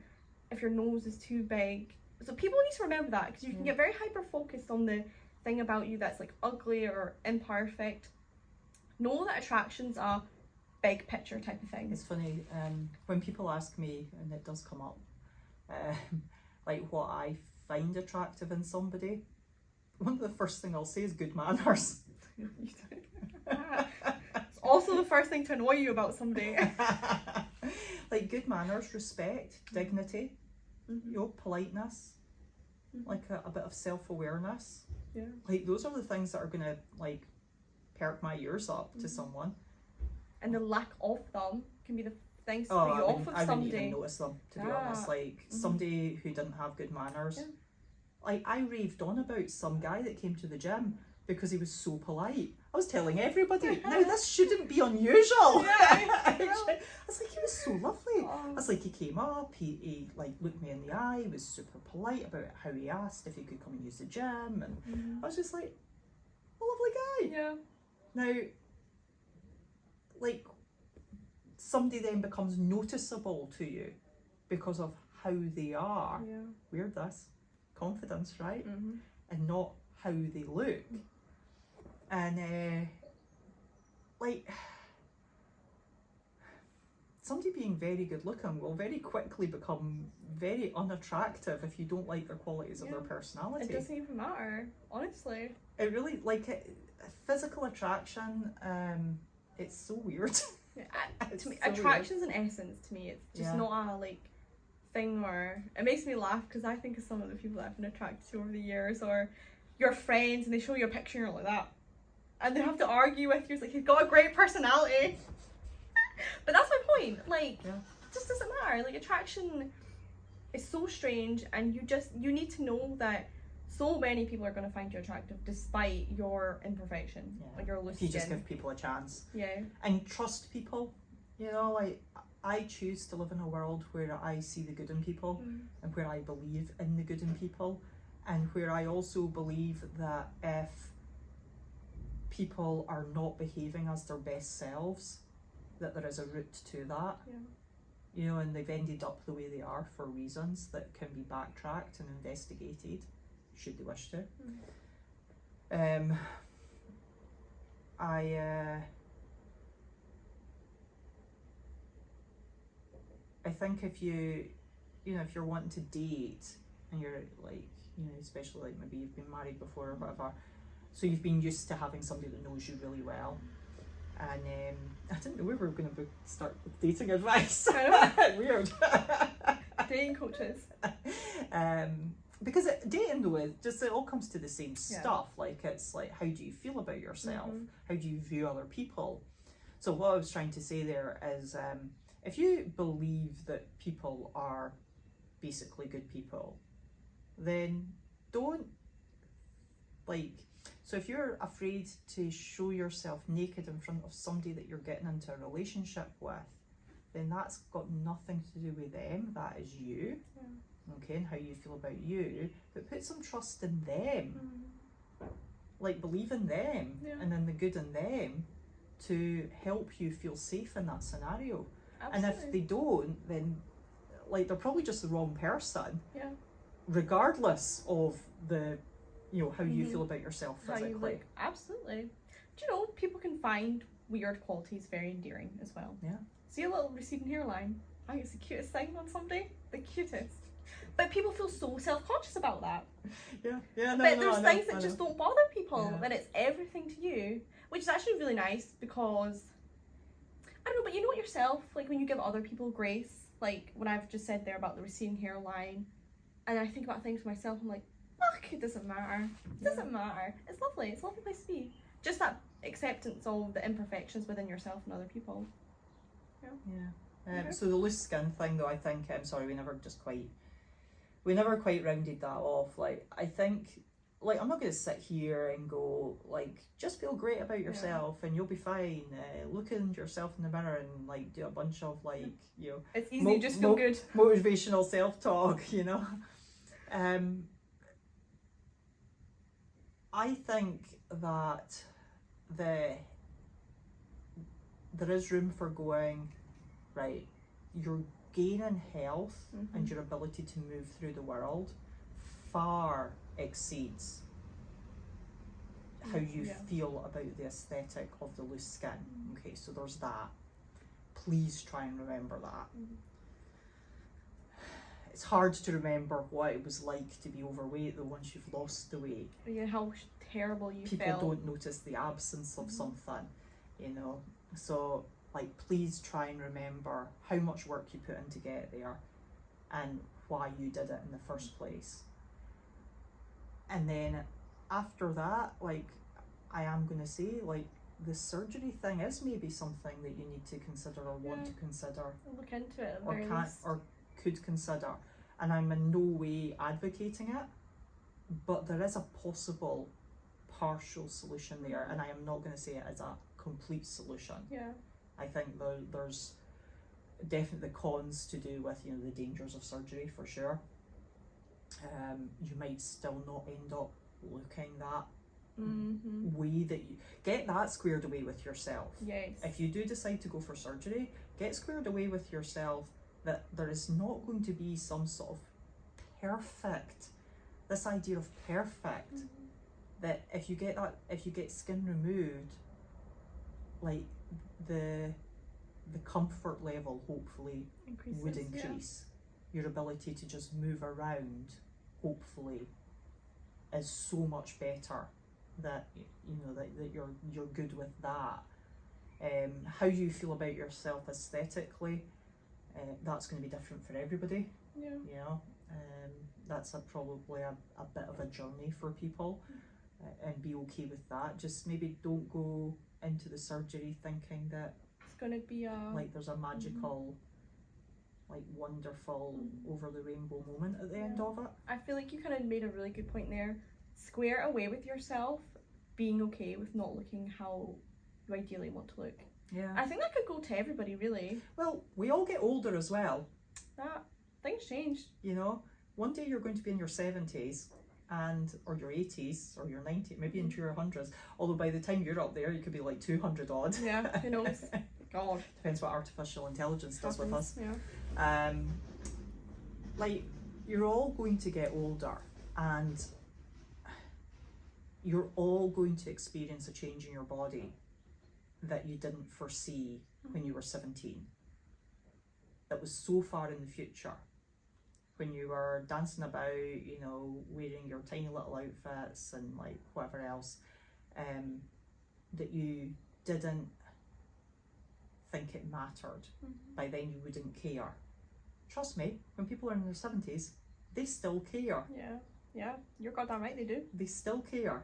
Speaker 1: if your nose is too big. So people need to remember that, because you can get very hyper focused on the thing about you that's like ugly or imperfect. Know that attraction's a big picture type of thing.
Speaker 2: It's funny, when people ask me, and it does come up, like what I find attractive in somebody, one of the first thing I'll say is good manners.
Speaker 1: It's also the first thing to annoy you about somebody.
Speaker 2: Like, good manners, respect, dignity, politeness, like a bit of self-awareness.
Speaker 1: Yeah.
Speaker 2: Like, those are the things that are gonna like perk my ears up to someone.
Speaker 1: And the lack of them can be the things to put you off of
Speaker 2: I
Speaker 1: somebody.
Speaker 2: wouldn't even notice them, to be honest. Like, somebody who didn't have good manners. Yeah. Like, I raved on about some guy that came to the gym because he was so polite. I was telling everybody, now this shouldn't be unusual. I was like, he was so lovely. I was like, he came up, he like looked me in the eye, he was super polite about how he asked if he could come and use the gym, and I was just like, a lovely guy.
Speaker 1: Yeah.
Speaker 2: Now, like, somebody then becomes noticeable to you because of how they are.
Speaker 1: Yeah.
Speaker 2: Weird, this. Confidence, right? And not how they look. And like, somebody being very good looking will very quickly become very unattractive if you don't like their qualities of their personality.
Speaker 1: It doesn't even matter, honestly.
Speaker 2: It really, like, physical attraction, it's so weird.
Speaker 1: To me, attraction's an essence. To me, it's just not a like thing, or it makes me laugh because I think of some of the people that I've been attracted to over the years, or your friends, and they show you a picture and you're like that, and they have to argue with you. It's like, he's got a great personality. But that's my point. Like, it just doesn't matter. Like, attraction is so strange, and you need to know that so many people are going to find you attractive despite your imperfection, like your loose
Speaker 2: If you just
Speaker 1: skin.
Speaker 2: give people a chance.
Speaker 1: Yeah.
Speaker 2: And trust people. You know, like, I choose to live in a world where I see the good in people, and where I believe in the good in people, and where I also believe that if people are not behaving as their best selves, that there is a route to that.
Speaker 1: Yeah.
Speaker 2: You know, and they've ended up the way they are for reasons that can be backtracked and investigated, should they wish to. I think if if you're wanting to date, and you're like, especially like maybe you've been married before or whatever, so you've been used to having somebody that knows you really well, and I didn't know we were going to start with dating advice. Weird.
Speaker 1: Dating coaches.
Speaker 2: Because dating though, it all comes to the same stuff. Like, it's like, how do you feel about yourself? How do you view other people? So what I was trying to say there is, if you believe that people are basically good people, then don't, like, so if you're afraid to show yourself naked in front of somebody that you're getting into a relationship with, then that's got nothing to do with them. That is you. Okay, and how you feel about you, but put some trust in them. Like, believe in them, and in the good in them, to help you feel safe in that scenario.
Speaker 1: Absolutely.
Speaker 2: And if they don't, then like, they're probably just the wrong person.
Speaker 1: Yeah.
Speaker 2: Regardless of the you know, how you feel about yourself
Speaker 1: How you
Speaker 2: physically.
Speaker 1: look. Absolutely. Do you know, people can find weird qualities very endearing as well.
Speaker 2: Yeah.
Speaker 1: See a little receding hairline? I think it's the cutest thing on somebody. The cutest. But people feel so self-conscious about that.
Speaker 2: Yeah, yeah, no,
Speaker 1: But
Speaker 2: no,
Speaker 1: there's
Speaker 2: I know,
Speaker 1: things that
Speaker 2: I
Speaker 1: just
Speaker 2: know.
Speaker 1: don't bother people,
Speaker 2: Yeah.
Speaker 1: and it's everything to you, which is actually really nice because, I don't know, but you know it yourself, like when you give other people grace, like when I've just said there about the receding hairline, and I think about things for myself, I'm like, fuck, it doesn't matter. It doesn't matter. It's lovely. It's a lovely place to be. Just that acceptance of the imperfections within yourself and other people.
Speaker 2: Yeah.
Speaker 1: Okay.
Speaker 2: So the loose skin thing, though, I think, sorry, we never quite rounded that off. Like, I think, like, I'm not going to sit here and go, like, just feel great about yourself and you'll be fine. Look at yourself in the mirror and, like, do a bunch of, like, you know,
Speaker 1: It's easy, just feel good.
Speaker 2: motivational self-talk, you know. I think that there is room for going, right, your gain in health and your ability to move through the world far exceeds how you feel about the aesthetic of the loose skin. Okay, so there's that. Please try and remember that. It's hard to remember what it was like to be overweight though once you've lost the weight.
Speaker 1: Yeah, how terrible you
Speaker 2: People
Speaker 1: felt.
Speaker 2: don't notice the absence of something, you know. So, like, please try and remember how much work you put in to get there and why you did it in the first place. And then after that, like, I am going to say, like, the surgery thing is maybe something that you need to consider or want to consider.
Speaker 1: Look into it at the
Speaker 2: or
Speaker 1: very
Speaker 2: can
Speaker 1: least.
Speaker 2: or could consider. And I'm in no way advocating it, but there is a possible partial solution there, and I am not going to say it as a complete solution.
Speaker 1: Yeah.
Speaker 2: I think there's definitely cons to do with, you know, the dangers of surgery for sure. You might still not end up looking that way that you get that squared away with yourself.
Speaker 1: Yes.
Speaker 2: If you do decide to go for surgery, get squared away with yourself that there is not going to be some sort of perfect, this idea of perfect, that if you get skin removed, like the comfort level hopefully would increase. Your ability to just move around hopefully is so much better that you know that you're good with that. How you feel about yourself aesthetically, that's going to be different for everybody.
Speaker 1: Yeah.
Speaker 2: You know, that's probably a bit of a journey for people, and be okay with that. Just maybe don't go into the surgery thinking that
Speaker 1: It's gonna be
Speaker 2: like there's a magical, like wonderful over the rainbow moment at the end of it.
Speaker 1: I feel like you kind of made a really good point there. Square away with yourself, being okay with not looking how you ideally want to look.
Speaker 2: Yeah.
Speaker 1: I think that could go to everybody, really.
Speaker 2: Well, we all get older as well.
Speaker 1: That things change.
Speaker 2: You know, one day you're going to be in your 70s or your 80s or your 90s, maybe into your 100s. Although by the time you're up there, you could be like 200 odd.
Speaker 1: Yeah, who knows? God.
Speaker 2: Depends what artificial intelligence does with us.
Speaker 1: Yeah.
Speaker 2: Like, you're all going to get older and you're all going to experience a change in your body that you didn't foresee when you were 17. That was so far in the future. When you were dancing about, you know, wearing your tiny little outfits and like whatever else, that you didn't think it mattered. By then you wouldn't care. Trust me, when people are in their 70s, they still care.
Speaker 1: Yeah. Yeah. You're goddamn right, they do.
Speaker 2: They still care.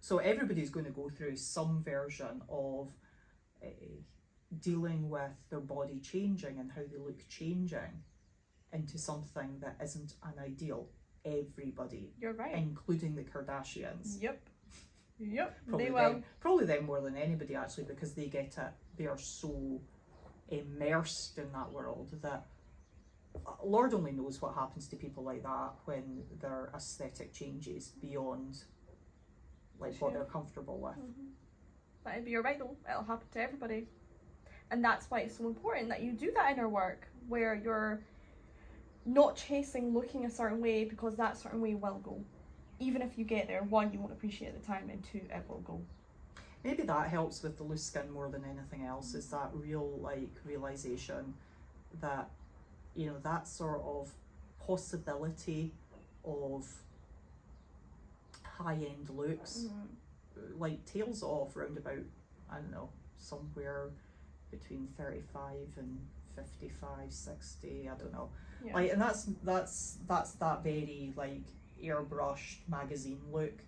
Speaker 2: So everybody's going to go through some version of dealing with their body changing and how they look changing into something that isn't an ideal. Everybody.
Speaker 1: You're right.
Speaker 2: Including the Kardashians.
Speaker 1: Yep. They will.
Speaker 2: Probably them more than anybody actually, because they get it. They are so immersed in that world that Lord only knows what happens to people like that when their aesthetic changes beyond like what they're comfortable with.
Speaker 1: But you're right though, it'll happen to everybody. And that's why it's so important that you do that inner work where you're not chasing looking a certain way, because that certain way will go. Even if you get there, one, you won't appreciate the time, and two, it will go.
Speaker 2: Maybe that helps with the loose skin more than anything else, is that real realization that, that sort of possibility of high-end looks tails off round about, I don't know, somewhere between 35 and 55, 60, I don't know.
Speaker 1: Yeah.
Speaker 2: And that's that very airbrushed magazine look.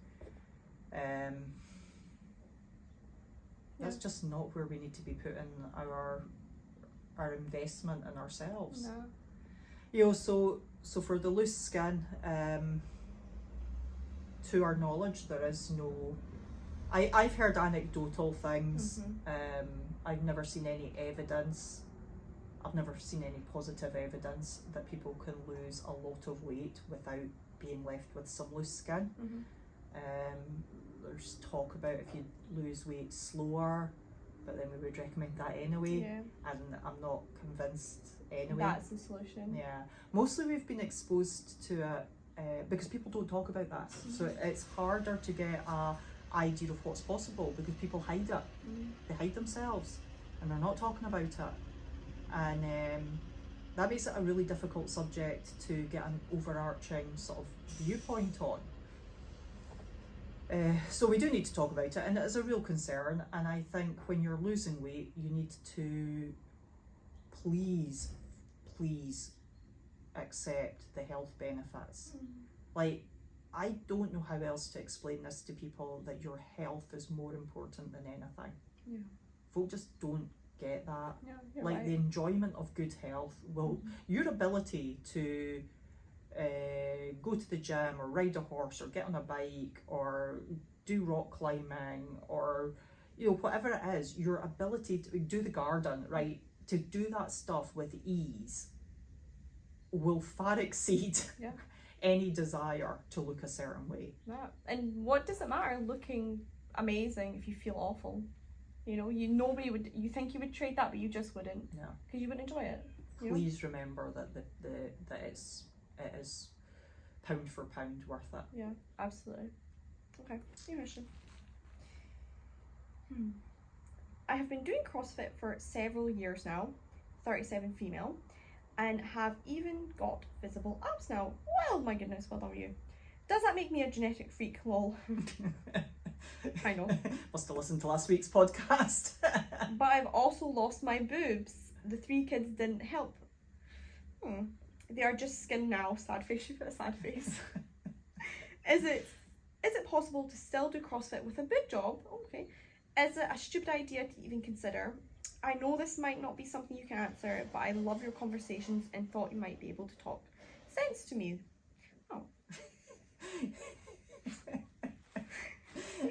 Speaker 2: That's just not where we need to be putting our investment in ourselves.
Speaker 1: No.
Speaker 2: So for the loose skin, to our knowledge, there is no. I've heard anecdotal things. I've never seen any evidence. I've never seen any positive evidence that people can lose a lot of weight without being left with some loose skin. There's talk about if you lose weight slower, but then we would recommend that anyway. And I'm not convinced anyway.
Speaker 1: That's the solution.
Speaker 2: Yeah, mostly we've been exposed to it because people don't talk about this, so it's harder to get a idea of what's possible because people hide it. They hide themselves and they're not talking about it, and that makes it a really difficult subject to get an overarching sort of viewpoint on. So we do need to talk about it, and it is a real concern, and I think when you're losing weight you need to please accept the health benefits. I don't know how else to explain this to people, that your health is more important than anything. Folk just don't get that.
Speaker 1: Right.
Speaker 2: The enjoyment of good health will, your ability to go to the gym or ride a horse or get on a bike or do rock climbing or whatever it is, your ability to do the garden, right, to do that stuff with ease will far exceed any desire to look a certain way.
Speaker 1: And what does it matter looking amazing if you feel awful? Nobody would. You think you would trade that, but you just wouldn't. Because you wouldn't enjoy it.
Speaker 2: Please remember that that it is pound for pound worth it.
Speaker 1: Yeah, absolutely. Okay, new question. I have been doing CrossFit for several years now, 37 female, and have even got visible abs now. Well, my goodness, well done you. Does that make me a genetic freak? Lol. I know.
Speaker 2: Must have listened to last week's podcast.
Speaker 1: But I've also lost my boobs. The 3 kids didn't help. They are just skin now. Sad face. You put a sad face. Is it possible to still do CrossFit with a boob job? Okay. Is it a stupid idea to even consider? I know this might not be something you can answer, but I love your conversations and thought you might be able to talk sense to me.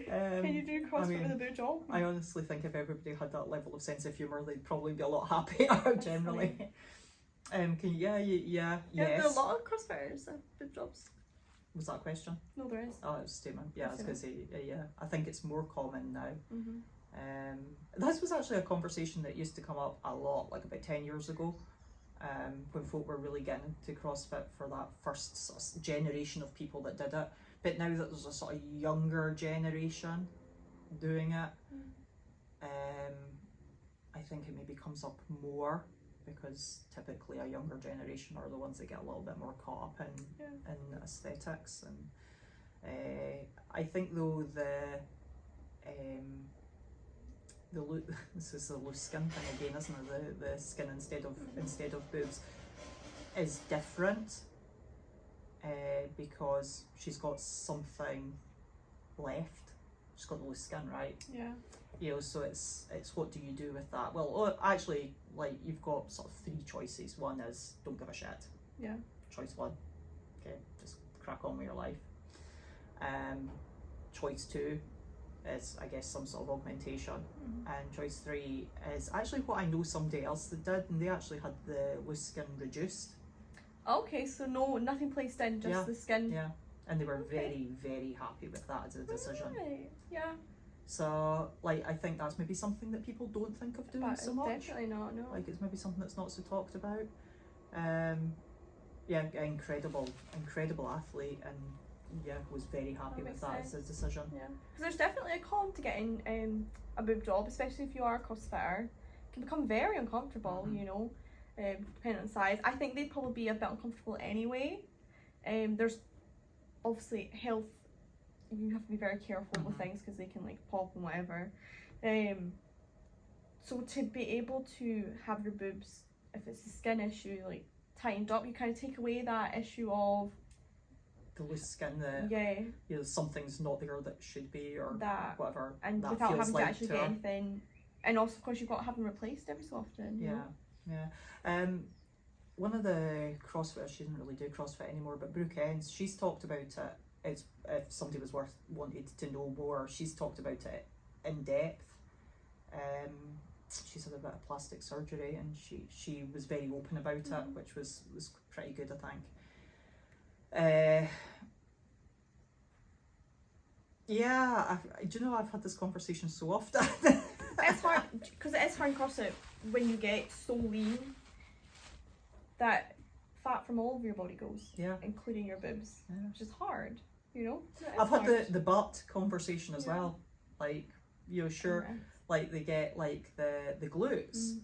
Speaker 1: Can you do CrossFit with a boob job?
Speaker 2: I honestly think if everybody had that level of sense of humour, they'd probably be a lot happier generally. Can you, yes.
Speaker 1: There are a lot of CrossFitters with boob jobs.
Speaker 2: Was that a question?
Speaker 1: No, there is.
Speaker 2: Oh, it was a statement. Yeah, I was going to say, I think it's more common now. This was actually a conversation that used to come up a lot, about 10 years ago, when folk were really getting into CrossFit for that first sort of generation of people that did it. But now that there's a sort of younger generation doing it, I think it maybe comes up more, because typically a younger generation are the ones that get a little bit more caught up in aesthetics. And I think though the this is the loose skin thing again, isn't it? The skin instead of boobs is different, because she's got something left. She's got the loose skin, right? So it's what do you do with that? Well, actually, you've got sort of 3 choices. One is don't give a shit. Choice 1, okay, just crack on with your life. Choice 2 is, I guess, some sort of augmentation. And choice 3 is actually what I know somebody else that did, and they actually had the loose skin reduced. Okay,
Speaker 1: so nothing placed in, just the skin.
Speaker 2: Yeah, and they were very, very happy with that as a decision.
Speaker 1: Right. Yeah.
Speaker 2: So, I think that's maybe something that people don't think of doing so much.
Speaker 1: Definitely not, no.
Speaker 2: It's maybe something that's not so talked about. yeah, incredible athlete, and yeah, was very happy with that as a decision.
Speaker 1: Yeah, because there's definitely a con to getting a boob job, especially if you are a CrossFitter. It can become very uncomfortable, you know, depending on size. I think they'd probably be a bit uncomfortable anyway. There's obviously health, you have to be very careful with things because they can like pop and whatever. So to be able to have your boobs, if it's a skin issue, like tightened up, you kind of take away that issue of
Speaker 2: the loose skin, you know, something's not there that should be, or
Speaker 1: that,
Speaker 2: whatever,
Speaker 1: and
Speaker 2: that
Speaker 1: without
Speaker 2: feels
Speaker 1: having
Speaker 2: like
Speaker 1: to actually get anything. And also, of course, you've got to have them replaced every so often.
Speaker 2: One of the CrossFitters, she doesn't really do CrossFit anymore, but Brooke Enns, she's talked about it. It's, if somebody was wanted to know more, she's talked about it in depth. She's had a bit of plastic surgery, and she was very open about it, which was pretty good, I think. Do you know, I've had this conversation so often.
Speaker 1: It's hard, because it is hard in CrossFit when you get so lean that fat from all of your body goes, including your boobs, which is hard, you know.
Speaker 2: I've had the butt conversation as well, like, you know, sure, like they get like the glutes,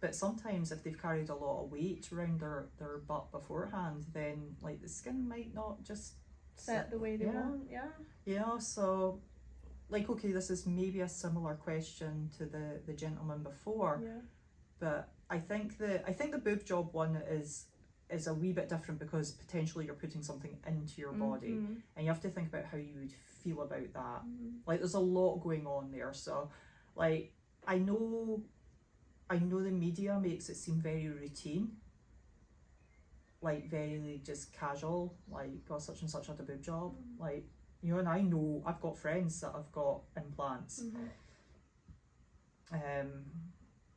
Speaker 2: but sometimes if they've carried a lot of weight around their butt beforehand, then like the skin might not just
Speaker 1: set the way they want.
Speaker 2: Yeah, so like, okay, this is maybe a similar question to the gentleman before, but I think the boob job one is a wee bit different, because potentially you're putting something into your body, and you have to think about how you would feel about that. Like, there's a lot going on there. So like, I know the media makes it seem very routine, like very just casual, like, oh, such and such had a boob job, like, you know, and I know I've got friends that have got implants.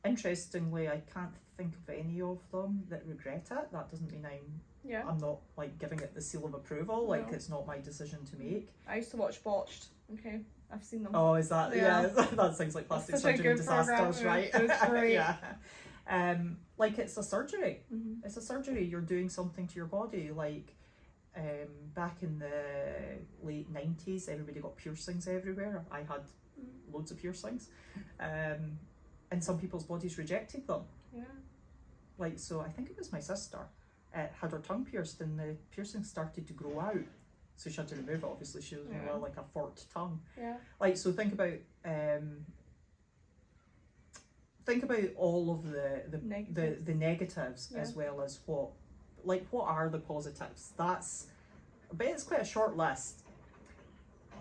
Speaker 2: Interestingly, I can't think of any of them that regret it. That doesn't mean I'm not like giving it the seal of approval. Like, it's not my decision to make.
Speaker 1: I used to watch Botched. Okay, I've seen them.
Speaker 2: Oh, is that that sounds like plastic surgery disasters, right?
Speaker 1: It was great.
Speaker 2: Like, it's a surgery. It's a surgery. You're doing something to your body. Like, back in the late 90s, everybody got piercings everywhere. I had loads of piercings, and some people's bodies rejected them. Like, so I think it was my sister had her tongue pierced, and the piercing started to grow out, so she had to remove it. Obviously, she was like a forked tongue. Like, so think about all of the negatives, as well as what are the positives. I bet it's quite a short list.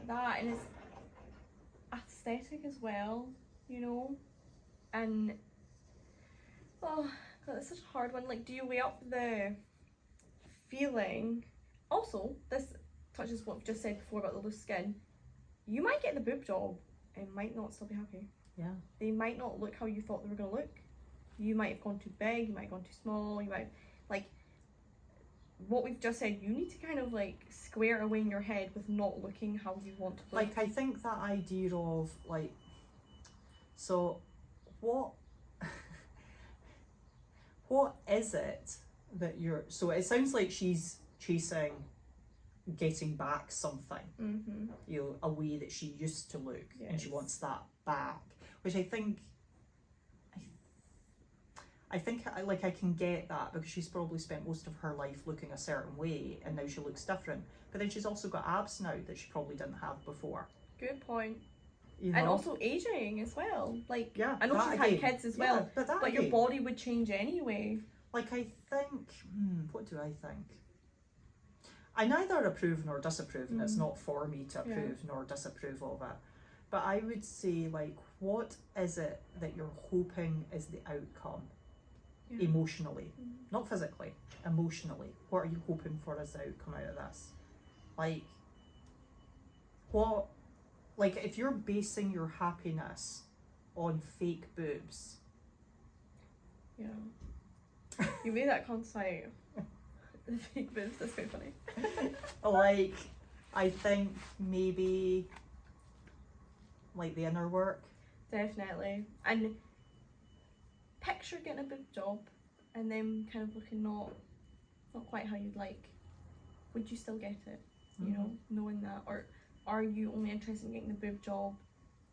Speaker 1: That, and it's aesthetic as well, you know, and God, it's such a hard one. Like, do you weigh up the feeling? Also, this touches what we've just said before about the loose skin. You might get the boob job and might not still be happy. They might not look how you thought they were going to look. You might have gone too big, you might have gone too small, you might, like, what we've just said, you need to kind of like square away in your head with not looking how you want to look.
Speaker 2: Like, I think that idea of like, so what is it that you're, so it sounds like she's chasing getting back something, you know, a way that she used to look, and she wants that back, which I think like, I can get that, because she's probably spent most of her life looking a certain way, and now she looks different. But then she's also got abs now that she probably didn't have before.
Speaker 1: Good point.
Speaker 2: You know?
Speaker 1: And also aging as well. Like, I know she's
Speaker 2: again,
Speaker 1: had kids as well, but your body would change anyway.
Speaker 2: Like, I think, what do I think? I neither approve nor disapprove, and it's not for me to approve nor disapprove of it. But I would say, like, what is it that you're hoping is the outcome? Emotionally, not physically, emotionally. What are you hoping for as the outcome out of this? Like, what, like, if you're basing your happiness on fake boobs.
Speaker 1: You made that concise. The fake boobs, that's quite funny.
Speaker 2: Like, I think maybe like the inner work.
Speaker 1: Definitely. And picture getting a boob job and then kind of looking not not quite how you'd like, would you still get it? You know, knowing that, or are you only interested in getting the boob job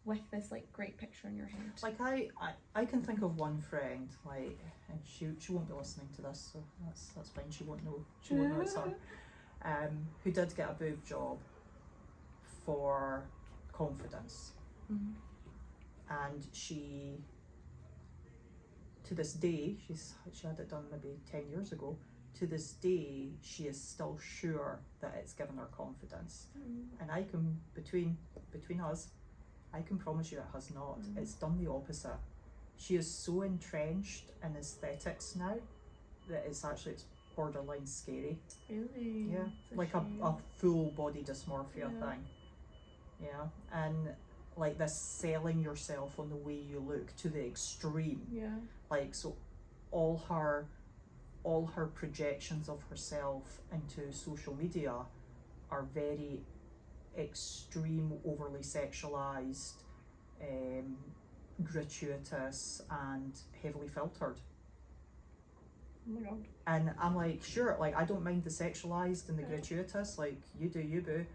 Speaker 1: with this like great picture in your head?
Speaker 2: Like I can think of one friend, like, and she won't be listening to this, so that's fine. She won't know it's her. Who did get a boob job for confidence, and she, to this day, she had it done maybe 10 years ago. To this day, she is still sure that it's given her confidence, and I can between us, I can promise you it has not. It's done the opposite. She is so entrenched in aesthetics now that it's borderline scary.
Speaker 1: Really?
Speaker 2: Yeah, like a full body dysmorphia thing. Yeah, and like this selling yourself on the way you look to the extreme.
Speaker 1: Yeah.
Speaker 2: Like, so all her projections of herself into social media are very extreme, overly sexualized, gratuitous, and heavily filtered.
Speaker 1: Oh my god.
Speaker 2: And I'm like, sure, like, I don't mind the sexualized and the gratuitous, like, you do you boo,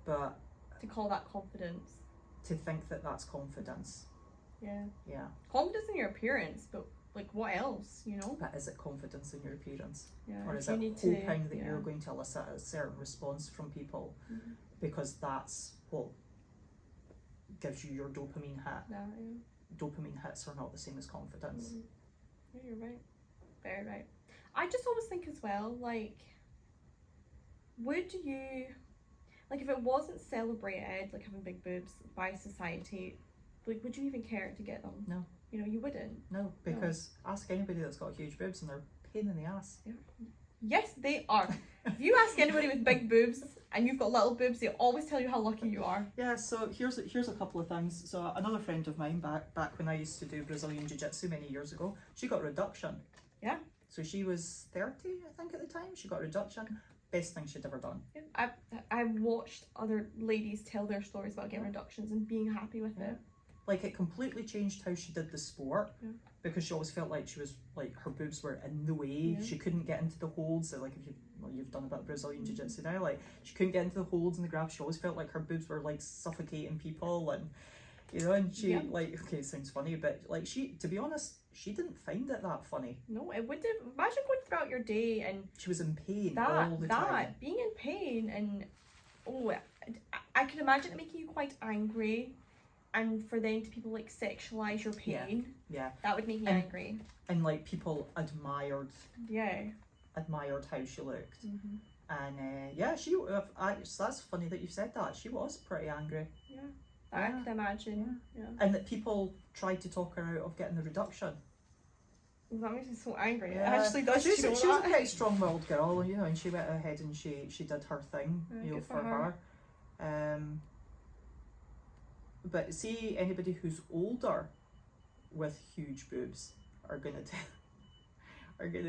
Speaker 2: but
Speaker 1: to call that confidence,
Speaker 2: to think that that's confidence.
Speaker 1: Yeah.
Speaker 2: Confidence
Speaker 1: in your appearance, but like what else, you know?
Speaker 2: But is it confidence in your appearance?
Speaker 1: Yeah.
Speaker 2: Or is it hoping that you're going to elicit a certain response from people because that's what gives you your dopamine hit? Dopamine hits are not the same as confidence.
Speaker 1: Yeah, you're right. Very right. I just always think as well, like, would you, like, if it wasn't celebrated, like having big boobs by society, like, would you even care to get them?
Speaker 2: No.
Speaker 1: You know, you wouldn't.
Speaker 2: No, because ask anybody that's got huge boobs and they're a pain in the ass.
Speaker 1: Yeah. Yes, they are. If you ask anybody with big boobs and you've got little boobs, they always tell you how lucky you are.
Speaker 2: Yeah, so here's a couple of things. So another friend of mine, back when I used to do Brazilian Jiu-Jitsu many years ago, she got reduction.
Speaker 1: Yeah.
Speaker 2: So she was 30, I think, at the time. She got reduction. Best thing she'd ever done.
Speaker 1: Yeah. I've watched other ladies tell their stories about getting reductions and being happy with it.
Speaker 2: Like, it completely changed how she did the sport, because she always felt like she was, like, her boobs were in the way. She couldn't get into the holds. So, like, if you've done a bit of Brazilian Jiu-Jitsu now, like, she couldn't get into the holds and the grabs. She always felt like her boobs were, like, suffocating people, and, you know, and she, like, okay, it sounds funny, but, like, she, to be honest, she didn't find it that funny.
Speaker 1: No, it wouldn't. Imagine going throughout your day and
Speaker 2: she was in pain all the time.
Speaker 1: Being in pain, and I can imagine it making you quite angry. And for then to people like sexualize your pain, that would make me angry.
Speaker 2: And like, people admired how she looked, and she. That's funny that you said that. She was pretty angry.
Speaker 1: Yeah, I could imagine. Yeah.
Speaker 2: And that people tried to talk her out of getting the reduction.
Speaker 1: Well, that makes me so angry. It actually does.
Speaker 2: She was a pretty strong-willed girl, you know, and she went ahead and she did her thing, you know, for her. But see, anybody who's older with huge boobs are gonna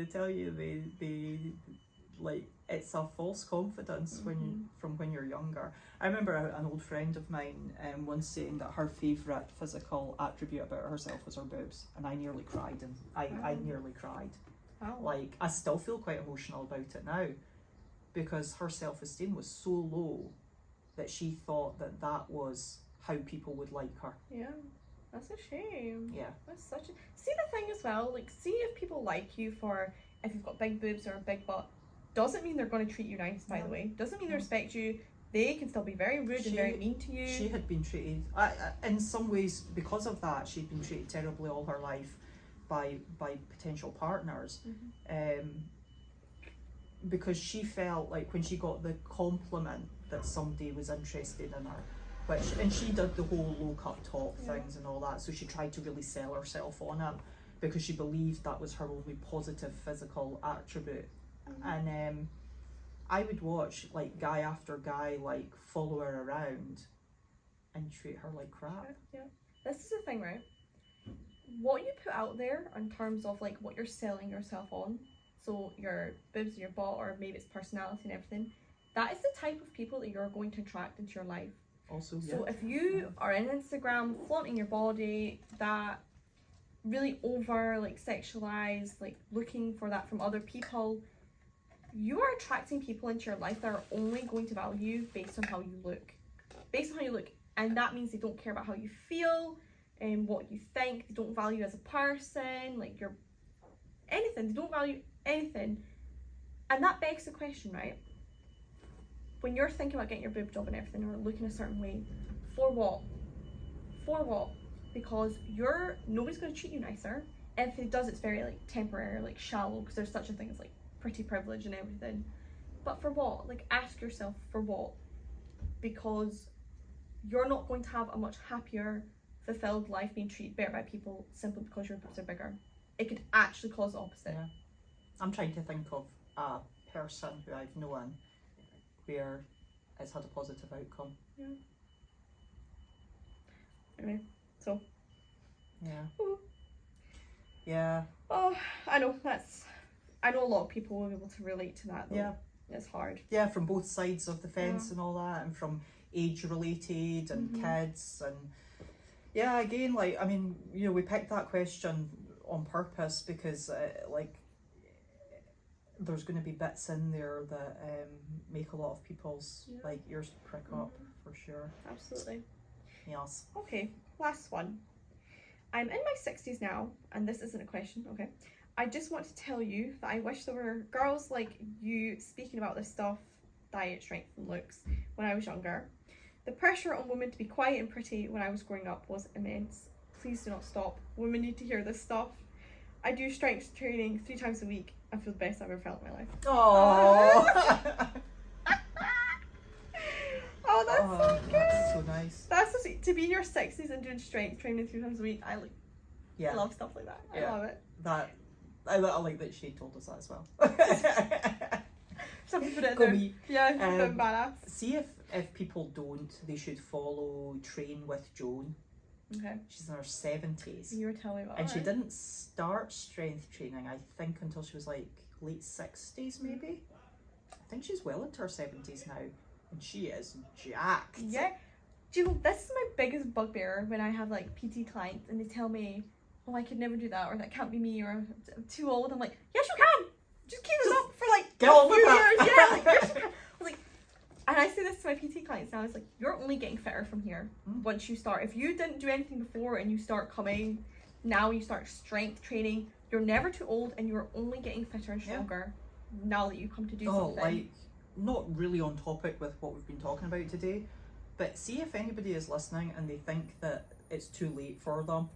Speaker 2: tell you they like, it's a false confidence from when you're younger. I remember an old friend of mine once saying that her favourite physical attribute about herself was her boobs, and I nearly cried. And I nearly cried.
Speaker 1: Wow.
Speaker 2: Like, I still feel quite emotional about it now, because her self-esteem was so low that she thought that was how people would like her.
Speaker 1: Yeah, that's a shame.
Speaker 2: Yeah.
Speaker 1: That's such a... See, the thing as well, like, see if people like you for, if you've got big boobs or a big butt, doesn't mean they're going to treat you nice, by the way. Doesn't mean they respect you. They can still be very rude and very mean to you.
Speaker 2: She had been treated, in some ways, because of that, she'd been treated terribly all her life by potential partners. Because she felt like when she got the compliment that somebody was interested in her, and she did the whole low cut top things and all that, so she tried to really sell herself on it, because she believed that was her only positive physical attribute. And I would watch, like, guy after guy, like, follow her around and treat her like crap.
Speaker 1: Yeah. This is the thing, right? What you put out there in terms of, like, what you're selling yourself on, so your boobs and your butt, or maybe it's personality and everything, that is the type of people that you're going to attract into your life.
Speaker 2: Also,
Speaker 1: so if you are on Instagram flaunting your body, that really over, like, sexualized, like, looking for that from other people, you are attracting people into your life that are only going to value you based on how you look. Based on how you look. And that means they don't care about how you feel and what you think. They don't value you as a person, like you're anything. They don't value anything. And that begs the question, right? When you're thinking about getting your boob job and everything, or looking a certain way, for what? For what? Because nobody's going to treat you nicer. And if it does, it's very like temporary, like shallow, because there's such a thing as like pretty privilege and everything. But for what? Like, ask yourself, for what? Because you're not going to have a much happier, fulfilled life being treated better by people simply because your boobs are bigger. It could actually cause the opposite.
Speaker 2: Yeah. I'm trying to think of a person who I've known where it's had a positive outcome.
Speaker 1: Yeah. Anyway, so.
Speaker 2: Yeah.
Speaker 1: Ooh.
Speaker 2: Yeah.
Speaker 1: Oh, I know a lot of people will be able to relate to that though.
Speaker 2: Yeah.
Speaker 1: It's hard.
Speaker 2: Yeah, from both sides of the fence and all that, and from age related and kids, and yeah, again, like, I mean, you know, we picked that question on purpose because like there's going to be bits in there that make a lot of people's like ears prick up for sure.
Speaker 1: Absolutely.
Speaker 2: Yes.
Speaker 1: Okay, last one. I'm in my 60s now, and this isn't a question, okay? I just want to tell you that I wish there were girls like you speaking about this stuff, diet, strength and looks, when I was younger. The pressure on women to be quiet and pretty when I was growing up was immense. Please do not stop. Women need to hear this stuff. I do strength training 3 times a week. I feel the best I've ever felt in my life.
Speaker 2: Oh.
Speaker 1: Oh, that's so good.
Speaker 2: That's so nice.
Speaker 1: That's so sweet. To be in your 60s and doing strength training 3 times a week, I love stuff like that. I love it.
Speaker 2: I like that she told us that as well.
Speaker 1: Some people put it in
Speaker 2: Go
Speaker 1: there.
Speaker 2: me.
Speaker 1: Yeah, it's a bit badass.
Speaker 2: See if people don't, they should follow Train with Joan.
Speaker 1: Okay.
Speaker 2: She's in her 70s.
Speaker 1: You were telling me about
Speaker 2: And
Speaker 1: her.
Speaker 2: she didn't start strength training, I think, until she was like late 60s maybe. I think she's well into her 70s now. And she is jacked.
Speaker 1: Yeah. Do you know, this is my biggest bugbear when I have like PT clients and they tell me, oh, I could never do that, or that can't be me, or I'm too old. I'm like, yes, you can. Just keep this up for like
Speaker 2: Get on
Speaker 1: a
Speaker 2: with
Speaker 1: few
Speaker 2: that.
Speaker 1: years. Yeah, like, yes, you can. I was like, and I say this to my PT clients now, it's like, you're only getting fitter from here once you start. If you didn't do anything before and you start coming, now you start strength training, you're never too old and you're only getting fitter and stronger now that you come to do something.
Speaker 2: Like, not really on topic with what we've been talking about today, but see if anybody is listening and they think that it's too late for them.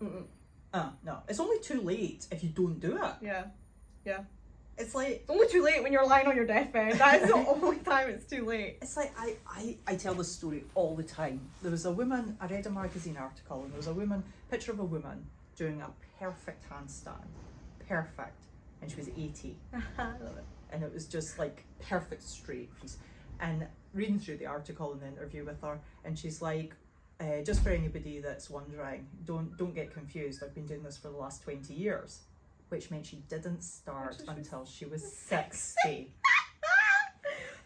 Speaker 2: No, it's only too late if you don't do it.
Speaker 1: Yeah.
Speaker 2: It's like,
Speaker 1: It's only too late when you're lying on your deathbed. That is the only time it's too late.
Speaker 2: it's like I tell this story all the time. There was a woman, I read a magazine article, and there was a woman, picture of a woman doing a perfect handstand. Perfect. And she was 80.
Speaker 1: I love it.
Speaker 2: And it was just like perfect straight. And reading through the article and the interview with her, and she's like, just for anybody that's wondering, don't get confused, I've been doing this for the last 20 years, which meant she didn't start until she was 60.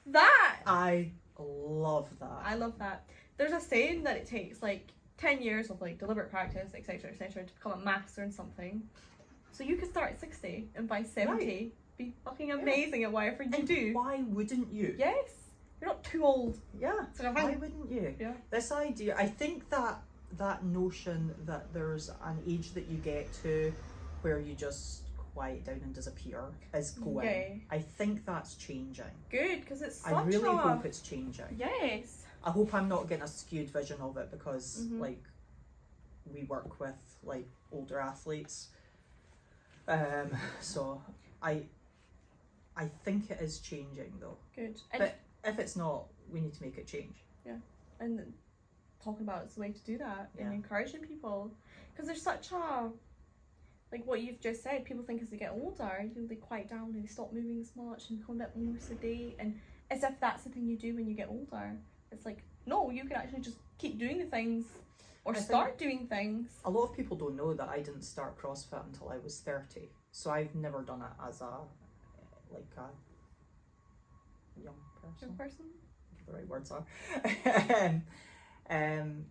Speaker 1: That!
Speaker 2: I love that.
Speaker 1: I love that. There's a saying that it takes like 10 years of like deliberate practice, etc., etc., to become a master in something. So you could start at 60 and by 70 be fucking amazing at whatever you do.
Speaker 2: Why wouldn't you?
Speaker 1: Yes. You're not too old.
Speaker 2: Yeah.
Speaker 1: So
Speaker 2: Why wouldn't you?
Speaker 1: Yeah.
Speaker 2: This idea, I think that notion that there's an age that you get to where you just quiet down and disappear is going.
Speaker 1: Yeah.
Speaker 2: I think that's changing.
Speaker 1: Good, because it's such
Speaker 2: I really hope it's changing.
Speaker 1: Yes.
Speaker 2: I hope I'm not getting a skewed vision of it because like we work with like older athletes. So I think it is changing though.
Speaker 1: Good.
Speaker 2: But if it's not, we need to make it change.
Speaker 1: And talking about it's the way to do that and
Speaker 2: Yeah.
Speaker 1: encouraging people, because there's such a, like what you've just said, people think as they get older, they quiet down and they stop moving as much and become a bit more sedate, and as if that's the thing you do when you get older. It's like, no, you can actually just keep doing the things or start doing things.
Speaker 2: A lot of people don't know that I didn't start CrossFit until I was 30, so I've never done it as a young person.
Speaker 1: Young person?
Speaker 2: The right words are. And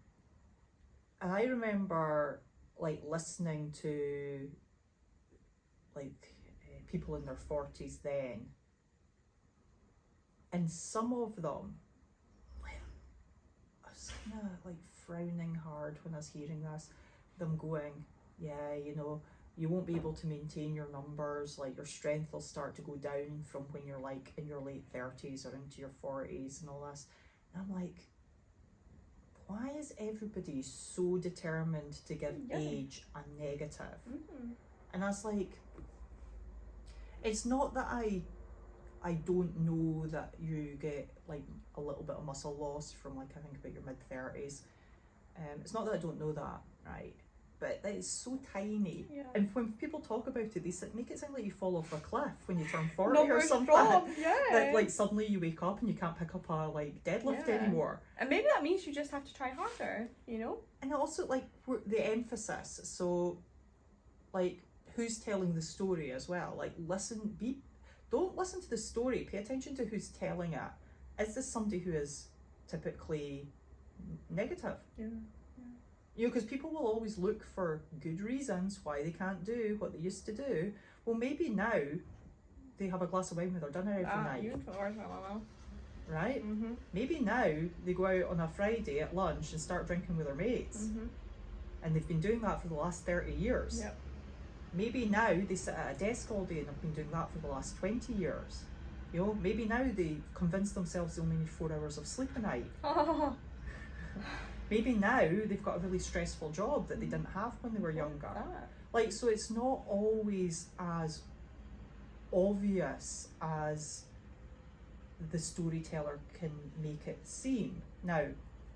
Speaker 2: I remember like listening to like people in their 40s then, And some of them, I was kind of like frowning hard when I was hearing this, them going, yeah, you know, you won't be able to maintain your numbers, like your strength will start to go down from when you're like in your late 30s or into your 40s and all this. And I'm like, why is everybody so determined to give age a negative? And I was like, it's not that I don't know that you get like a little bit of muscle loss from like, I think about your mid-30s. It's not that I don't know that, right? But it's so tiny.
Speaker 1: Yeah.
Speaker 2: And when people talk about it, they make it sound like you fall off a cliff when you turn 40
Speaker 1: Not
Speaker 2: or
Speaker 1: very
Speaker 2: something.
Speaker 1: strong, yeah.
Speaker 2: That like suddenly you wake up and you can't pick up a like deadlift anymore.
Speaker 1: And maybe that means you just have to try harder, you know?
Speaker 2: And also like the emphasis. So like who's telling the story as well? Like don't listen to the story. Pay attention to who's telling it. Is this somebody who is typically negative?
Speaker 1: Yeah.
Speaker 2: You know, because people will always look for good reasons why they can't do what they used to do. Well, maybe now they have a glass of wine with their dinner every night. Right?
Speaker 1: Mm-hmm.
Speaker 2: Maybe now they go out on a Friday at lunch and start drinking with their mates.
Speaker 1: Mm-hmm.
Speaker 2: And they've been doing that for the last 30 years.
Speaker 1: Yep.
Speaker 2: Maybe now they sit at a desk all day and have been doing that for the last 20 years. You know, maybe now they convince themselves they only need 4 hours of sleep a night. Maybe now they've got a really stressful job that they didn't have when they were younger. Like, so it's not always as obvious as the storyteller can make it seem. Now,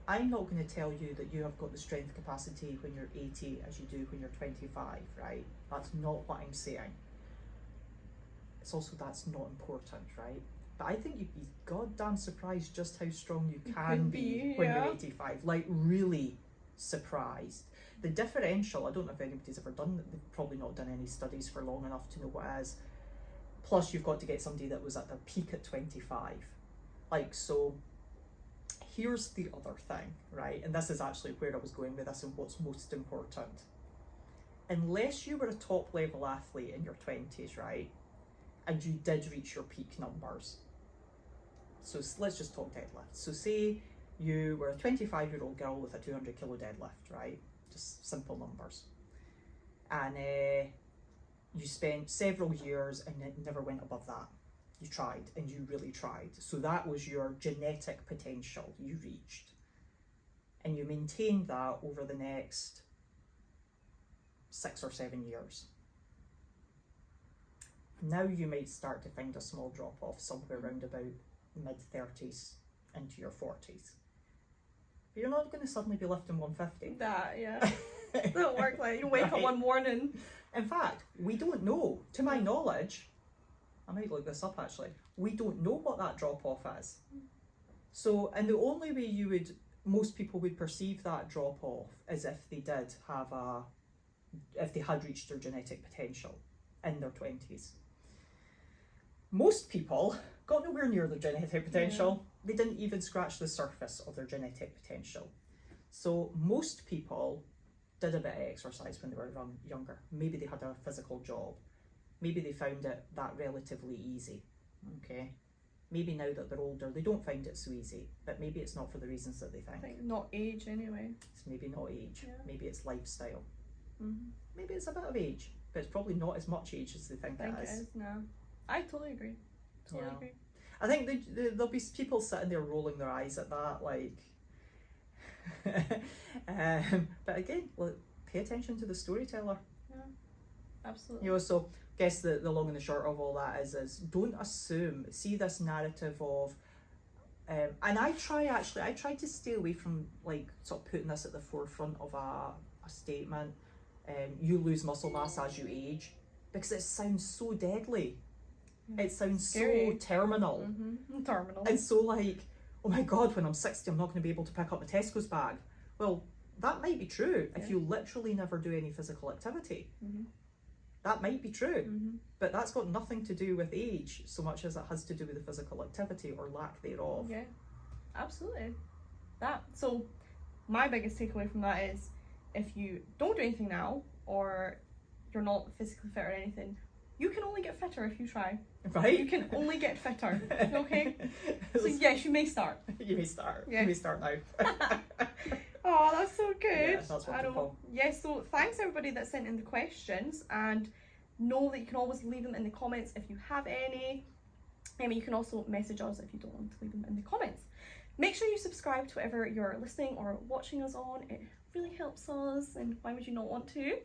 Speaker 2: I'm not going to tell you that you have got the strength capacity when you're 80 as you do when you're 25, right? That's not what I'm saying. It's also that's not important, right? But I think you'd be goddamn surprised just how strong you can be when you're 85. Like, really surprised. The differential, I don't know if anybody's ever done, they've probably not done any studies for long enough to know what it is. Plus, you've got to get somebody that was at their peak at 25. Like, so, here's the other thing, right? And this is actually where I was going with this and what's most important. Unless you were a top level athlete in your 20s, right? And you did reach your peak numbers. So let's just talk deadlift. So say you were a 25-year-old girl with a 200 kilo deadlift, right? Just simple numbers. And you spent several years and it never went above that. You tried, and you really tried. So that was your genetic potential you reached. And you maintained that over the next 6 or 7 years. Now you might start to find a small drop off somewhere around about mid-30s into your 40s. But you're not going to suddenly be lifting 150.
Speaker 1: That, yeah. It doesn't work like you wake up one morning.
Speaker 2: In fact, we don't know. To my knowledge, I might look this up actually, we don't know what that drop off is. So, and the only way most people would perceive that drop off is if they did have if they had reached their genetic potential in their 20s. Most people got nowhere near their genetic potential. They didn't even scratch the surface of their genetic potential. So most people did a bit of exercise when they were younger. Maybe they had a physical job. Maybe they found it that relatively easy, okay? Maybe now that they're older, they don't find it so easy, but maybe it's not for the reasons that they think.
Speaker 1: I think not age anyway.
Speaker 2: It's maybe not age,
Speaker 1: maybe
Speaker 2: it's lifestyle.
Speaker 1: Mm-hmm.
Speaker 2: Maybe it's a bit of age, but it's probably not as much age as they think it is.
Speaker 1: I think it is, no. I totally agree. Totally agree.
Speaker 2: I think there'll be people sitting there rolling their eyes at that, like... but again, look, pay attention to the storyteller.
Speaker 1: Yeah, absolutely.
Speaker 2: You know, so I guess the long and the short of all that is don't assume, see this narrative of, and I try to stay away from like sort of putting this at the forefront of a statement, you lose muscle mass as you age, because it sounds so deadly. It sounds
Speaker 1: scary.
Speaker 2: So terminal.
Speaker 1: Mm-hmm. Terminal.
Speaker 2: It's so like, oh my God, when I'm 60, I'm not going to be able to pick up a Tesco's bag. Well, that might be true if you literally never do any physical activity. Mm-hmm. That might be true, but that's got nothing to do with age so much as it has to do with the physical activity or lack thereof.
Speaker 1: Yeah, absolutely. So my biggest takeaway from that is if you don't do anything now or you're not physically fit or anything, You can only get fitter if you try.
Speaker 2: Right?
Speaker 1: You can only get fitter. Okay? So yes, you may start.
Speaker 2: You may start.
Speaker 1: Yeah.
Speaker 2: You may start now.
Speaker 1: Oh, that's so good.
Speaker 2: Yeah, that's wonderful.
Speaker 1: Yes, so thanks everybody that sent in the questions, and know that you can always leave them in the comments if you have any. You can also message us if you don't want to leave them in the comments. Make sure you subscribe to whatever you're listening or watching us on. It really helps us, and why would you not want to?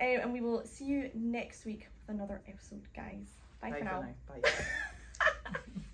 Speaker 1: And we will see you next week with another episode, guys. Bye for now.
Speaker 2: Bye.